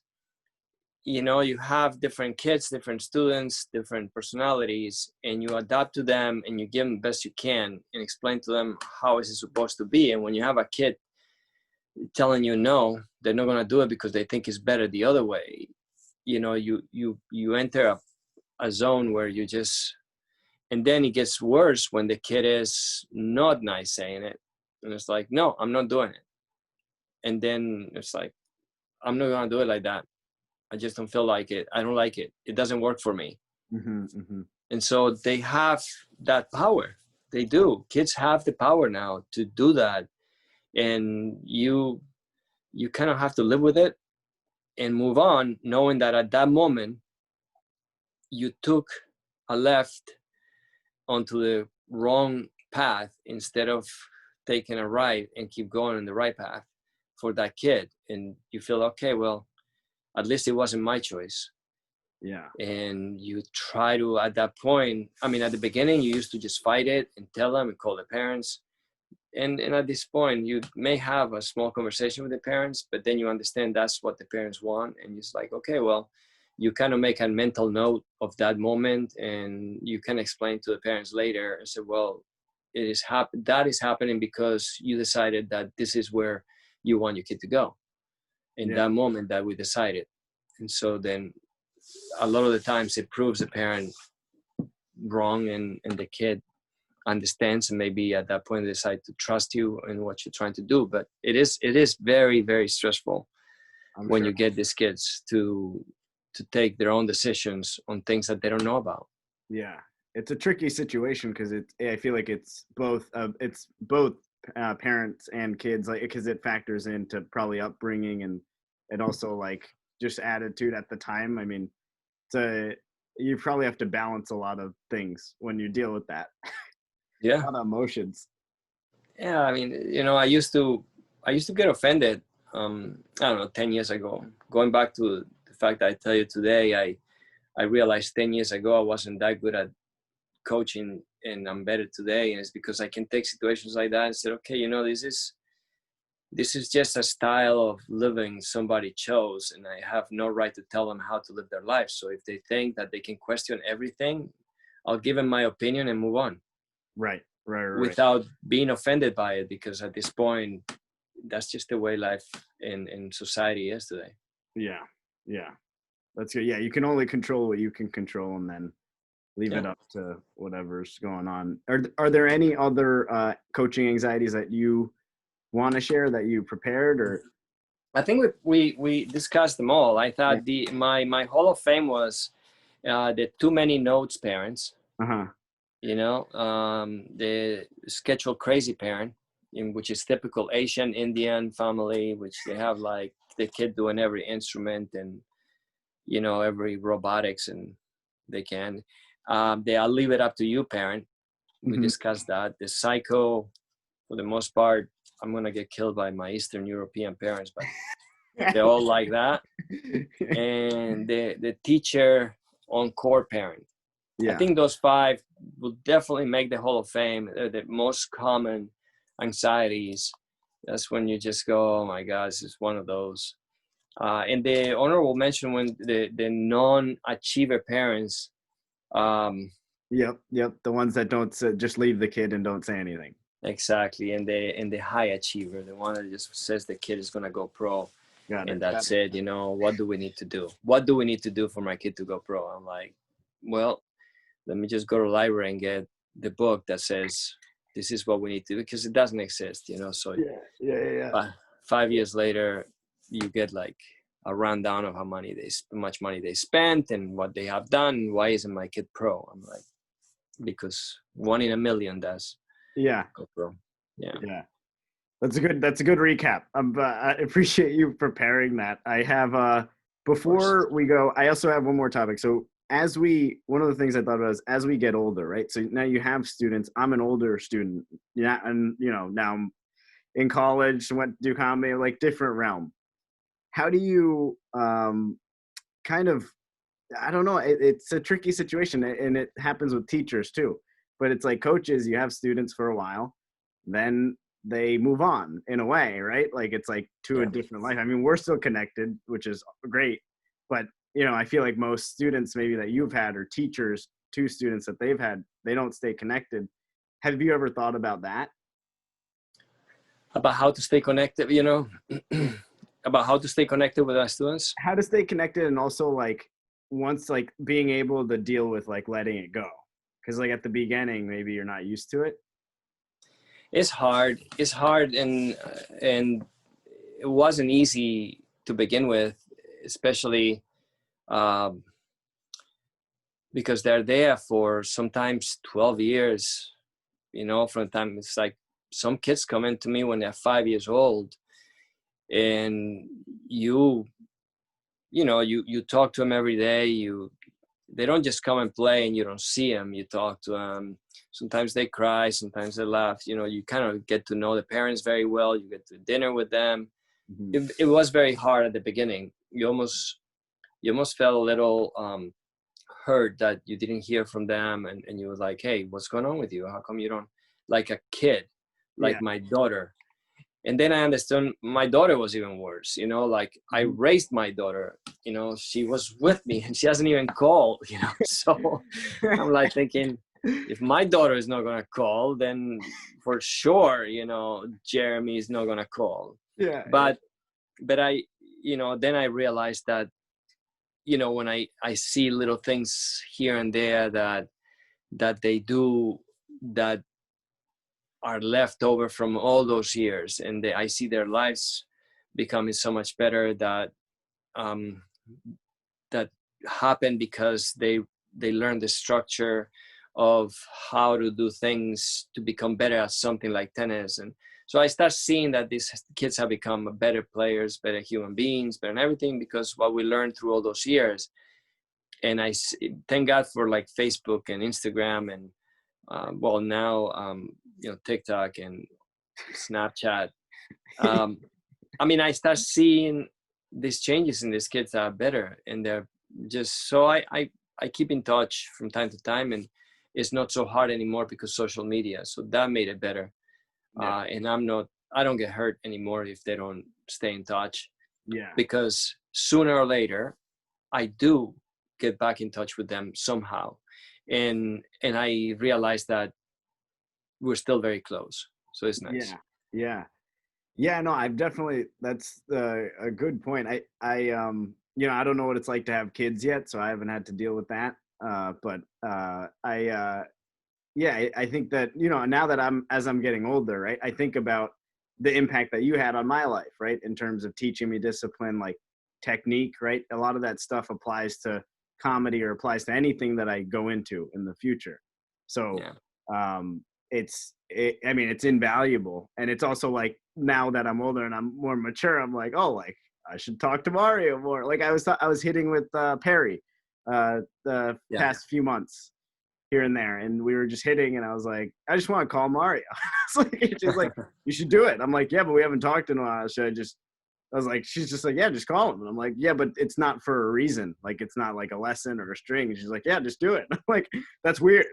you have different kids, different students, different personalities, and you adapt to them and you give them the best you can and explain to them how is it supposed to be. And when you have a kid telling you no, they're not going to do it because they think it's better the other way, you enter a zone where you just, and then it gets worse when the kid is not nice saying it, and it's like, no, I'm not doing it. And then it's like, I'm not gonna do it like that. I just don't feel like it. I don't like it. It doesn't work for me. Mm-hmm, mm-hmm. And so they have that power. They do. Kids have the power now to do that, and you kind of have to live with it and move on, knowing that at that moment you took a left onto the wrong path instead of taking a right and keep going in the right path for that kid. And you feel, okay, well, at least it wasn't my choice. Yeah. And you try to, at that point, I mean, at the beginning, you used to just fight it and tell them and call the parents. And at this point, you may have a small conversation with the parents, but then you understand that's what the parents want. And it's like, okay, well, you kind of make a mental note of that moment, and you can explain to the parents later and say, well, that is happening because you decided that this is where you want your kid to go in that moment that we decided. And so then a lot of the times it proves the parent wrong, and the kid understands, and maybe at that point they decide to trust you in what you're trying to do. But it is very, very stressful when you get these kids to take their own decisions on things that they don't know about. Yeah, it's a tricky situation because I feel like it's both parents and kids, like because it factors into probably upbringing and also like just attitude at the time. I mean, you probably have to balance a lot of things when you deal with that. A Yeah. lot of emotions. Yeah, I mean, I used to get offended. I don't know, 10 years ago. Going back to the fact that I tell you today, I realized 10 years ago I wasn't that good at coaching, and I'm better today. And it's because I can take situations like that and say, okay, this is just a style of living somebody chose, and I have no right to tell them how to live their life. So if they think that they can question everything, I'll give them my opinion and move on. Right. Without being offended by it, because at this point, that's just the way life in society is today. Yeah. That's good. Yeah, you can only control what you can control, and then leave Yeah. it up to whatever's going on. Are there any other coaching anxieties that you want to share that you prepared, or? I think we discussed them all. I Yeah. thought my Hall of Fame was the too many notes parents, Uh-huh. the schedule crazy parent, which is typical Asian Indian family, which they have like the kid doing every instrument and every robotics, and they can. I'll leave it up to you parent. We Mhm. discussed that. The psycho, for the most part, I'm gonna get killed by my Eastern European parents, but they're all like that. And the teacher on core parent. I Yeah. think those five will definitely make the Hall of Fame. They're the most common anxieties. That's when you just go, oh my God, this is one of those. And the honorable mention, when the non-achiever parents. Yep. The ones that don't just leave the kid and don't say anything. Exactly. And the high achiever, the one that just says the kid is gonna go pro. Got And it. that's it. What do we need to do? What do we need to do for my kid to go pro? I'm like, well, let me just go to the library and get the book that says this is what we need to do, because it doesn't exist. So Yeah. 5 years later, you get like a rundown of how much money they spent and what they have done. Why isn't my kid pro? I'm like, because 1 in a million does Yeah. go pro. Yeah. That's a good recap. I appreciate you preparing that. I have before we go, I also have one more topic. So one of the things I thought about is as we get older, right? So now you have students. I'm an older student, yeah, and now I'm in college, went to do comedy, like different realm. How do you kind of, I don't know, it's a tricky situation, and it happens with teachers too. But it's like coaches, you have students for a while, then they move on in a way, right? Like it's like to a Yeah. different life. I mean, we're still connected, which is great, but I feel like most students maybe that you've had, or teachers to students that they've had, they don't stay connected. Have you ever thought about that? About how to stay connected, about how to stay connected with our students. How to stay connected, and also like once like being able to deal with like letting it go, because like at the beginning maybe you're not used to it. It's hard, and it wasn't easy to begin with, especially um, because they're there for sometimes 12 years. From the time, it's like some kids come into me when they're 5 years old, and you talk to them every day. They don't just come and play and you don't see them. You talk to them. Sometimes they cry, sometimes they laugh. You kind of get to know the parents very well. You get to dinner with them. Mm-hmm. It was very hard at the beginning. You almost felt a little hurt that you didn't hear from them, and you were like, hey, what's going on with you? How come you don't, like a kid, like Yeah. my daughter? And then I understood my daughter was even worse. Like I raised my daughter, she was with me and she hasn't even called, so I'm like thinking, if my daughter is not going to call, then for sure, Jeremy is not going to call. Yeah. But I, then I realized that, when I see little things here and there that they do, that are left over from all those years, and I see their lives becoming so much better, that that happened because they learned the structure of how to do things to become better at something like tennis. And so I start seeing that these kids have become better players, better human beings, better in everything, because what we learned through all those years. And thank God for like Facebook and Instagram and well, now TikTok and Snapchat. I mean, I start seeing these changes in these kids that are better, and they're just so I keep in touch from time to time, and it's not so hard anymore because social media. So that made it better. Yeah. And I don't get hurt anymore if they don't stay in touch. Yeah. Because sooner or later, I do get back in touch with them somehow. And I realized that we're still very close. So it's nice. Yeah. No, I've definitely, that's a good point. I I don't know what it's like to have kids yet, so I haven't had to deal with that. But I think that, now that as I'm getting older, right, I think about the impact that you had on my life, right, in terms of teaching me discipline, like technique, right? A lot of that stuff applies to comedy or applies to anything that I go into in the future. So, I mean, it's invaluable. And it's also like, now that I'm older and I'm more mature, I'm like, oh, like I should talk to Mario more. Like I was hitting with Perry the past few months here and there, and we were just hitting, and I was like, I just want to call Mario. It's just like, you should do it. I'm like, yeah, but we haven't talked in a while. I was like, she's just like, yeah, just call him. And I'm like, yeah, but it's not for a reason. Like, it's not like a lesson or a string. And she's like, yeah, just do it. I'm like, that's weird.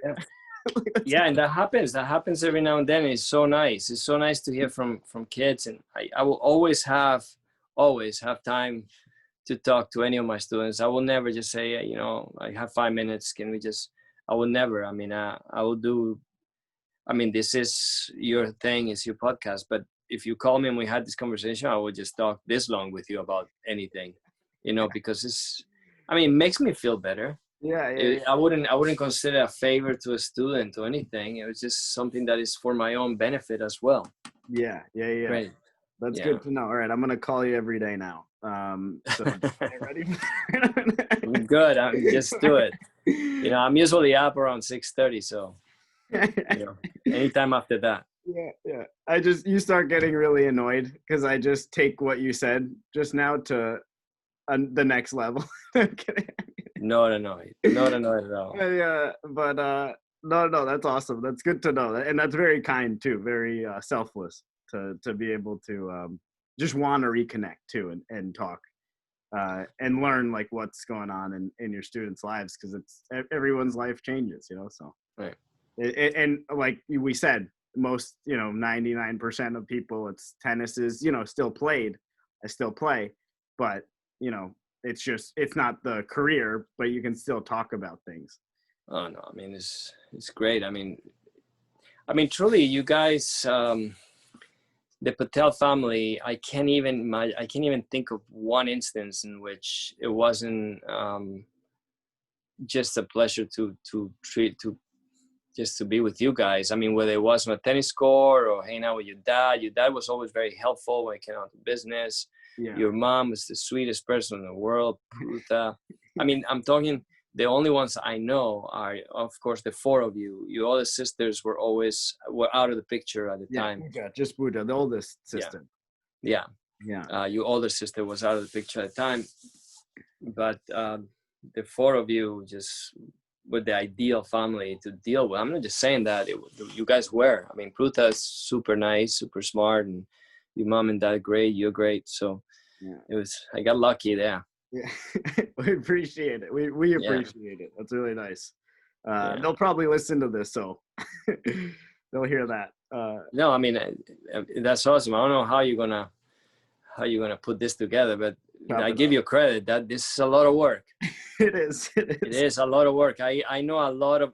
Yeah, and that happens every now and then. It's so nice. It's so nice to hear from kids, and I will always have time to talk to any of my students. I will never just say, I have 5 minutes, can we just, I will never. I mean, I will do, I mean, this is your thing, it's your podcast, but if you call me and we had this conversation, I would just talk this long with you about anything, because it makes me feel better. Yeah. I wouldn't consider a favor to a student or anything. It was just something that is for my own benefit as well. Yeah. Right. That's good to know. All right, I'm gonna call you every day now. So get ready. Good. Just do it. I'm usually up around 6:30, so anytime after that. Yeah. You start getting really annoyed because I just take what you said just now to the next level. No, not at all. Yeah, but no, that's awesome. That's good to know, and that's very kind too. Very selfless to be able to just want to reconnect too and talk and learn like what's going on in your students' lives, because it's everyone's life changes, so right. And like we said, most 99% of people, it's tennis is still played. I still play, but it's not the career, but you can still talk about things. Oh no, it's great. I mean truly, you guys, the Patel family, I can't even think of one instance in which it wasn't just a pleasure to just to be with you guys. I mean, whether it was on a tennis court or hanging out with your dad was always very helpful when it came out to business. Yeah. Your mom was the sweetest person in the world, Pruta. I mean, I'm talking, the only ones I know are, of course, the four of you. Your other sisters were out of the picture at the time. Yeah, just Buddha, the oldest sister. Yeah. Your older sister was out of the picture at the time. But the four of you just were the ideal family to deal with. I'm not just saying that. You guys were. I mean, Pruta is super nice, super smart, and your mom and dad great. You're great. So I got lucky there. Yeah, we appreciate it. We appreciate it. That's really nice. They'll probably listen to this, so they'll hear that. No, I mean, that's awesome. I don't know how you're gonna put this together, but I give you credit that this is a lot of work. It is a lot of work. I know a lot of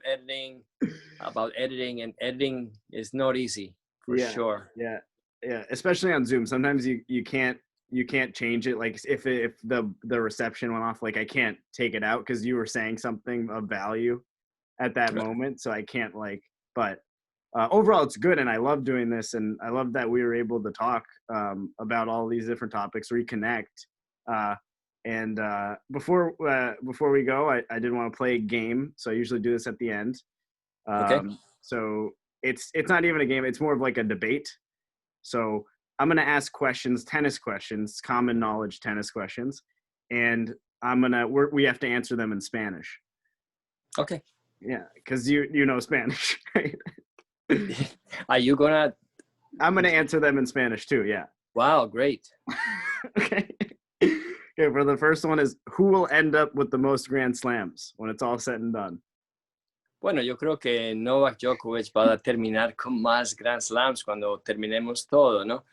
about editing, and editing is not easy for sure. Yeah, especially on Zoom. Sometimes you can't change it. Like if the reception went off, like I can't take it out because you were saying something of value at that moment, so I can't but overall it's good, and I love doing this, and I love that we were able to talk about all these different topics, reconnect. And before we go, I did want to play a game, so I usually do this at the end. Okay. So it's not even a game. It's more of like a debate. So I'm going to ask questions, tennis questions, common knowledge tennis questions, and we have to answer them in Spanish. Okay. Yeah, because you know Spanish, right? Are you gonna? I'm going to answer them in Spanish too. Yeah. Wow, great. Okay. Okay. For the first one is who will end up with the most Grand Slams when it's all said and done? Bueno, yo creo que Novak Djokovic va a terminar con más Grand Slams cuando terminemos todo, ¿no?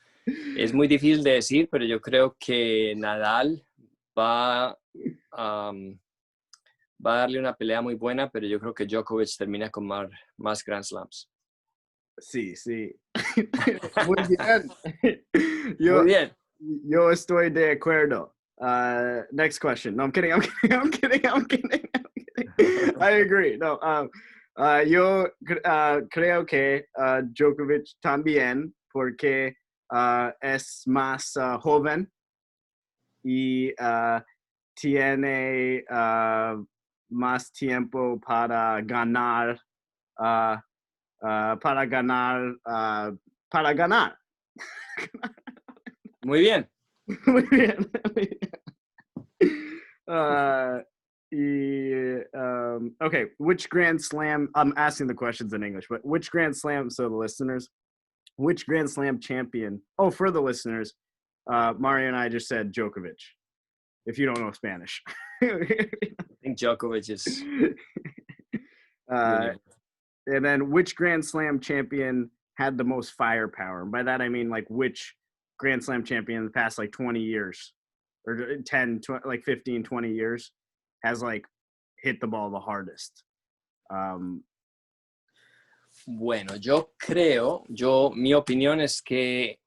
Es muy difícil de decir, pero yo creo que Nadal va, va a darle una pelea muy buena, pero yo creo que Djokovic termina con más Grand Slams. Sí, sí. Muy bien. Muy bien. Yo estoy de acuerdo. Next question. No, I'm kidding. I'm kidding. I agree. No, yo creo que Djokovic también, porque es más joven y tiene más tiempo para ganar, para ganar. Muy bien. Muy bien. Okay, which Grand Slam, I'm asking the questions in English, but which Grand Slam, so the listeners, which Grand Slam champion, for the listeners, Mario and I just said Djokovic, if you don't know Spanish. I think Djokovic is... And then which Grand Slam champion had the most firepower? And by that, I mean, like, which Grand Slam champion in the past, like, 20 years or 10, 20, like 15, 20 years has, like, hit the ball the hardest? Bueno, mi opinión es que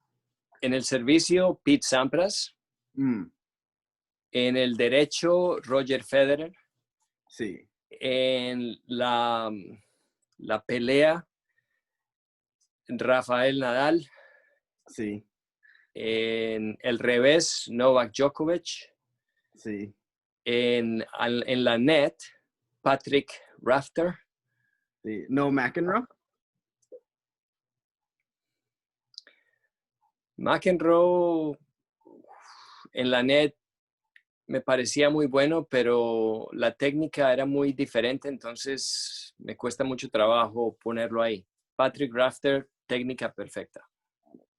en el servicio, Pete Sampras. En el derecho, Roger Federer. Sí. En la pelea, Rafael Nadal. Sí. En el revés, Novak Djokovic. Sí. En la net, Patrick Rafter. Sí. No McEnroe. McEnroe en la net me parecía muy bueno, pero la técnica era muy diferente, entonces me cuesta mucho trabajo ponerlo ahí. Patrick Rafter, técnica perfecta.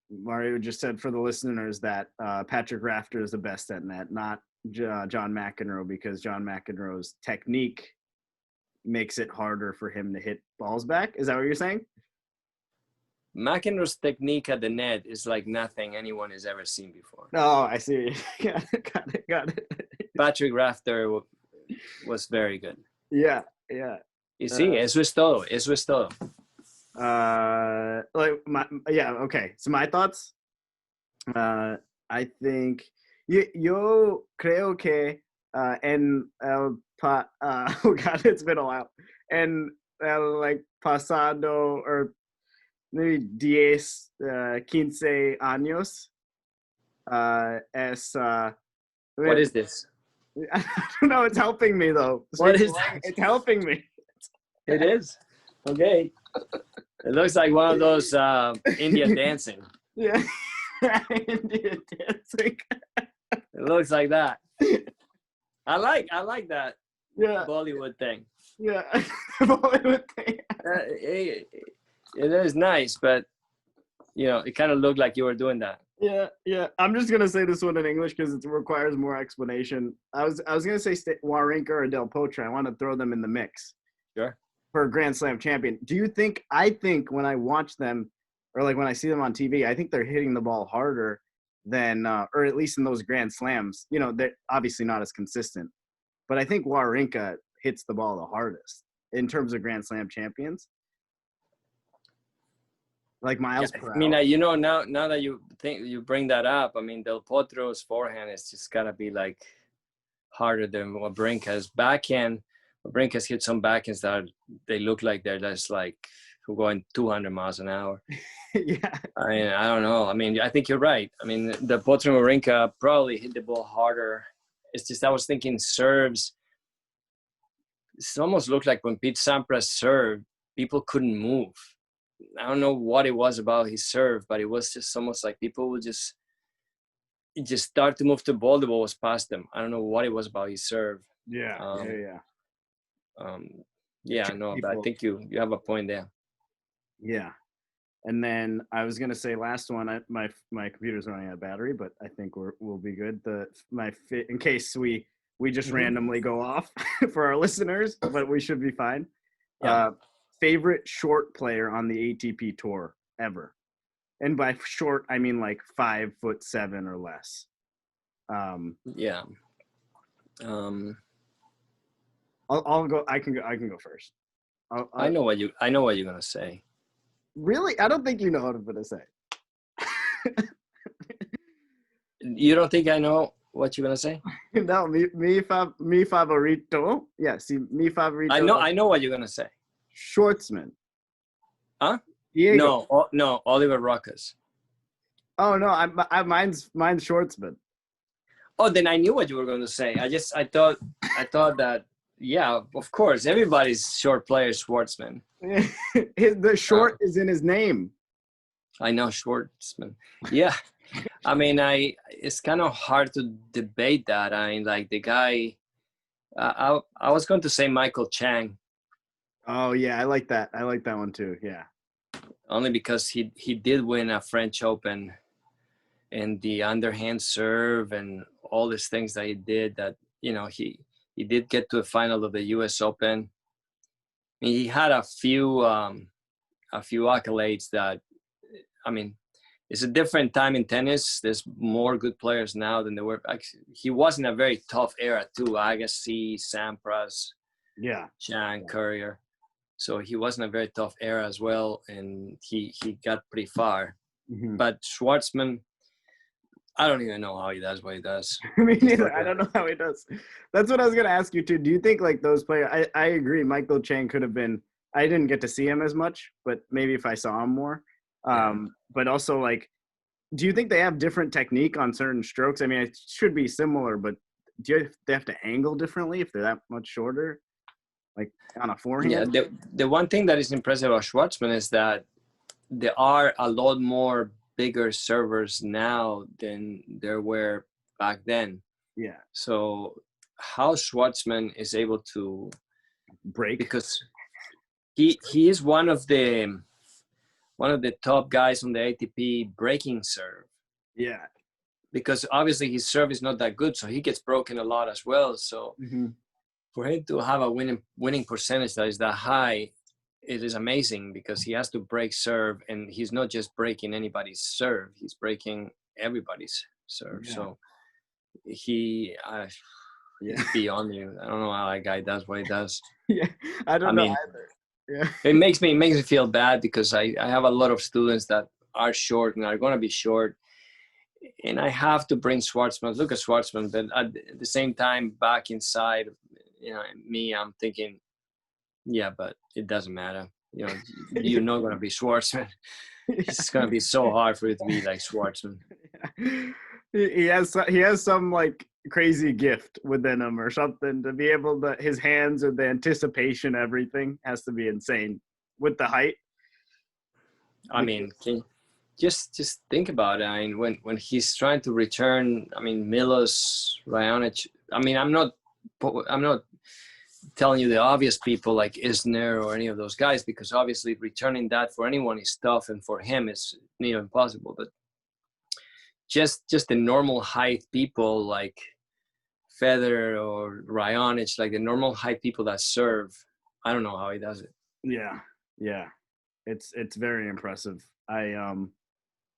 Mario just said for the listeners that Patrick Rafter is the best at net, not John McEnroe, because John McEnroe's technique makes it harder for him to hit balls back. Is that what you're saying? McEnroe's technique at the net is like nothing anyone has ever seen before. Oh, I see. Got it. Patrick Rafter was very good. Yeah. Y sí, eso es todo. Okay. So my thoughts. I think yo creo que en el oh God, it's been a while. En el like pasado or maybe 15 años. What is this? I don't know. It's helping me though. What is it's helping me. It is. Okay. It looks like one of those Indian dancing. Yeah. Indian dancing. It looks like that. I like that. Yeah. Bollywood thing. Yeah. Bollywood thing. It is nice, but it kind of looked like you were doing that. Yeah. I'm just gonna say this one in English because it requires more explanation. I was gonna say Wawrinka or Del Potro. I want to throw them in the mix. Sure. For a Grand Slam champion. I think when I watch them, or like when I see them on TV, I think they're hitting the ball harder than, or at least in those Grand Slams. They're obviously not as consistent, but I think Wawrinka hits the ball the hardest in terms of Grand Slam champions. Like Miles. Yeah, I mean, now that you bring that up, I mean, Del Potro's forehand is just gotta be like harder than Wawrinka's backhand. Wawrinka's hit some backhands that they look like they're just like going 200 miles an hour. Yeah. I mean, I don't know. I mean, I think you're right. I mean, the Potro and Wawrinka probably hit the ball harder. It's just I was thinking serves. It almost looked like when Pete Sampras served, people couldn't move. I don't know what it was about his serve, but it was just almost like people would just start to move the ball. The ball was past them. I don't know what it was about his serve. Yeah, yeah. Yeah, no, but I think you have a point there. Yeah. And then I was gonna say last one. My computer's running out of battery, but I think we'll be good. In case we just randomly go off for our listeners, but we should be fine. Yeah. Favorite short player on the ATP Tour ever, and by short I mean like 5'7" or less. Yeah. I'll go. I can go first. I know what you're gonna say. Really? I don't think you know what I'm gonna say. You don't think I know what you're gonna say? No, mi favorito. Yeah, see, mi favorito. I know what you're gonna say. Schwartzman. Huh? Diego. No, Oliver Rockes. Oh no, mine's Schwartzman. Oh, then I knew what you were going to say. I thought that, yeah, of course, everybody's short player is Schwartzman. The short is in his name. I know Schwartzman. Yeah, I mean, it's kind of hard to debate that. I mean, like the guy. I was going to say Michael Chang. Oh yeah, I like that. I like that one too. Yeah. Only because he did win a French Open, and the underhand serve and all these things that he did, that, you know, he did get to the final of the US Open. I mean, he had a few accolades that, I mean, it's a different time in tennis. There's more good players now than there were. He was in a very tough era too. Agassi, Sampras, yeah, Chang, Courier. So he was in a very tough era as well, and he got pretty far. Mm-hmm. But Schwartzman, I don't even know how he does what he does. Me neither. I don't know how he does. That's what I was going to ask you too. Do you think like those players, I agree, Michael Chang could have been, I didn't get to see him as much, but maybe if I saw him more. But also like, do you think they have different technique on certain strokes? I mean, it should be similar, but they have to angle differently if they're that much shorter? Like on a forehand? Yeah, the one thing that is impressive about Schwartzman is that there are a lot more bigger servers now than there were back then. Yeah. So how Schwartzman is able to break, because he is one of the top guys on the ATP breaking serve. Yeah. Because obviously his serve is not that good, so he gets broken a lot as well. So for him to have a winning percentage that is that high, it is amazing, because he has to break serve, and he's not just breaking anybody's serve, he's breaking everybody's serve. Yeah. So he's beyond you. I don't know how that guy does what he does. Yeah, I don't know either. Yeah. It makes me feel bad, because I have a lot of students that are short and are going to be short, and I have to bring Schwartzman. Look at Schwartzman, but at the same time, back inside, you know, me, I'm thinking, yeah, but it doesn't matter. You know, you're not going to be Schwartzman. It's going to be so hard for you to be like Schwartzman. He has some like crazy gift within him or something, to be able to, his hands and the anticipation, everything has to be insane with the height. I mean, just think about it. I mean, when he's trying to return, I mean, Milos, Raonic. I mean, I'm not telling you the obvious people like Isner or any of those guys, because obviously returning that for anyone is tough, and for him it's near impossible. But just the normal height people like Federer or Raonic, like the normal height people that serve, I don't know how he does it. Yeah, it's very impressive.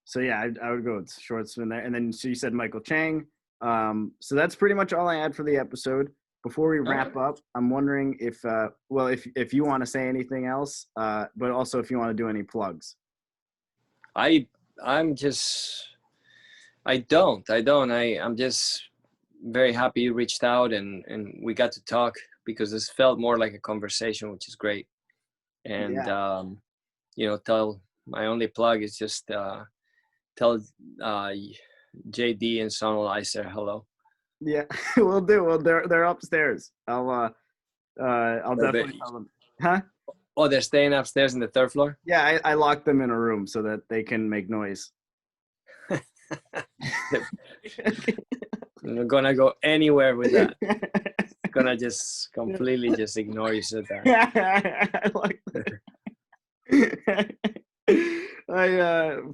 So yeah, I would go with Schwartzman there, and then so you said Michael Chang. So that's pretty much all I had for the episode. Before we wrap up, I'm wondering if you want to say anything else, but also if you want to do any plugs. I'm just very happy you reached out and we got to talk, because this felt more like a conversation, which is great. And you know, my only plug is just tell JD and Sonal I said hello. Yeah, we'll do. Well, they're upstairs. I'll definitely tell them. Huh? Oh, they're staying upstairs in the third floor? Yeah, I locked them in a room so that they can make noise. I'm not gonna go anywhere with that. Gonna just completely just ignore you said that. I like that.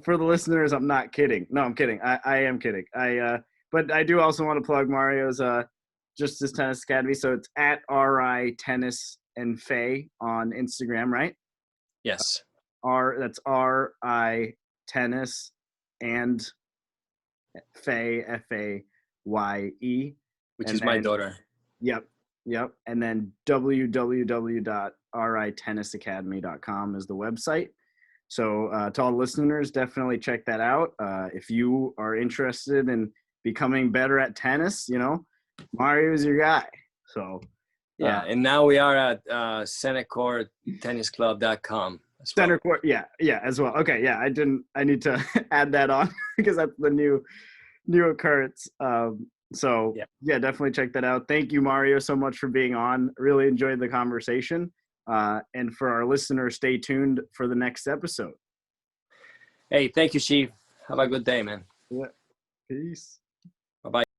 For the listeners, I'm not kidding. No, I'm kidding. I am kidding. But I do also want to plug Mario's Justice Tennis Academy. So it's at RI Tennis and Faye on Instagram, right? Yes. That's RI Tennis and Faye, FAYE. Which is my daughter. Yep. And then www.rittennisacademy.com is the website. So to all the listeners, definitely check that out. If you are interested in becoming better at tennis, Mario is your guy. So yeah, and now we are at centercourttennisclub.com as well. Center court, yeah, as well. Okay, yeah, I need to add that on because that's the new occurrence. So yeah, definitely check that out. Thank you, Mario, so much for being on. Really enjoyed the conversation. And for our listeners, stay tuned for the next episode. Hey, thank you, Shiv. Have a good day, man. Yeah. Peace. Bye-bye.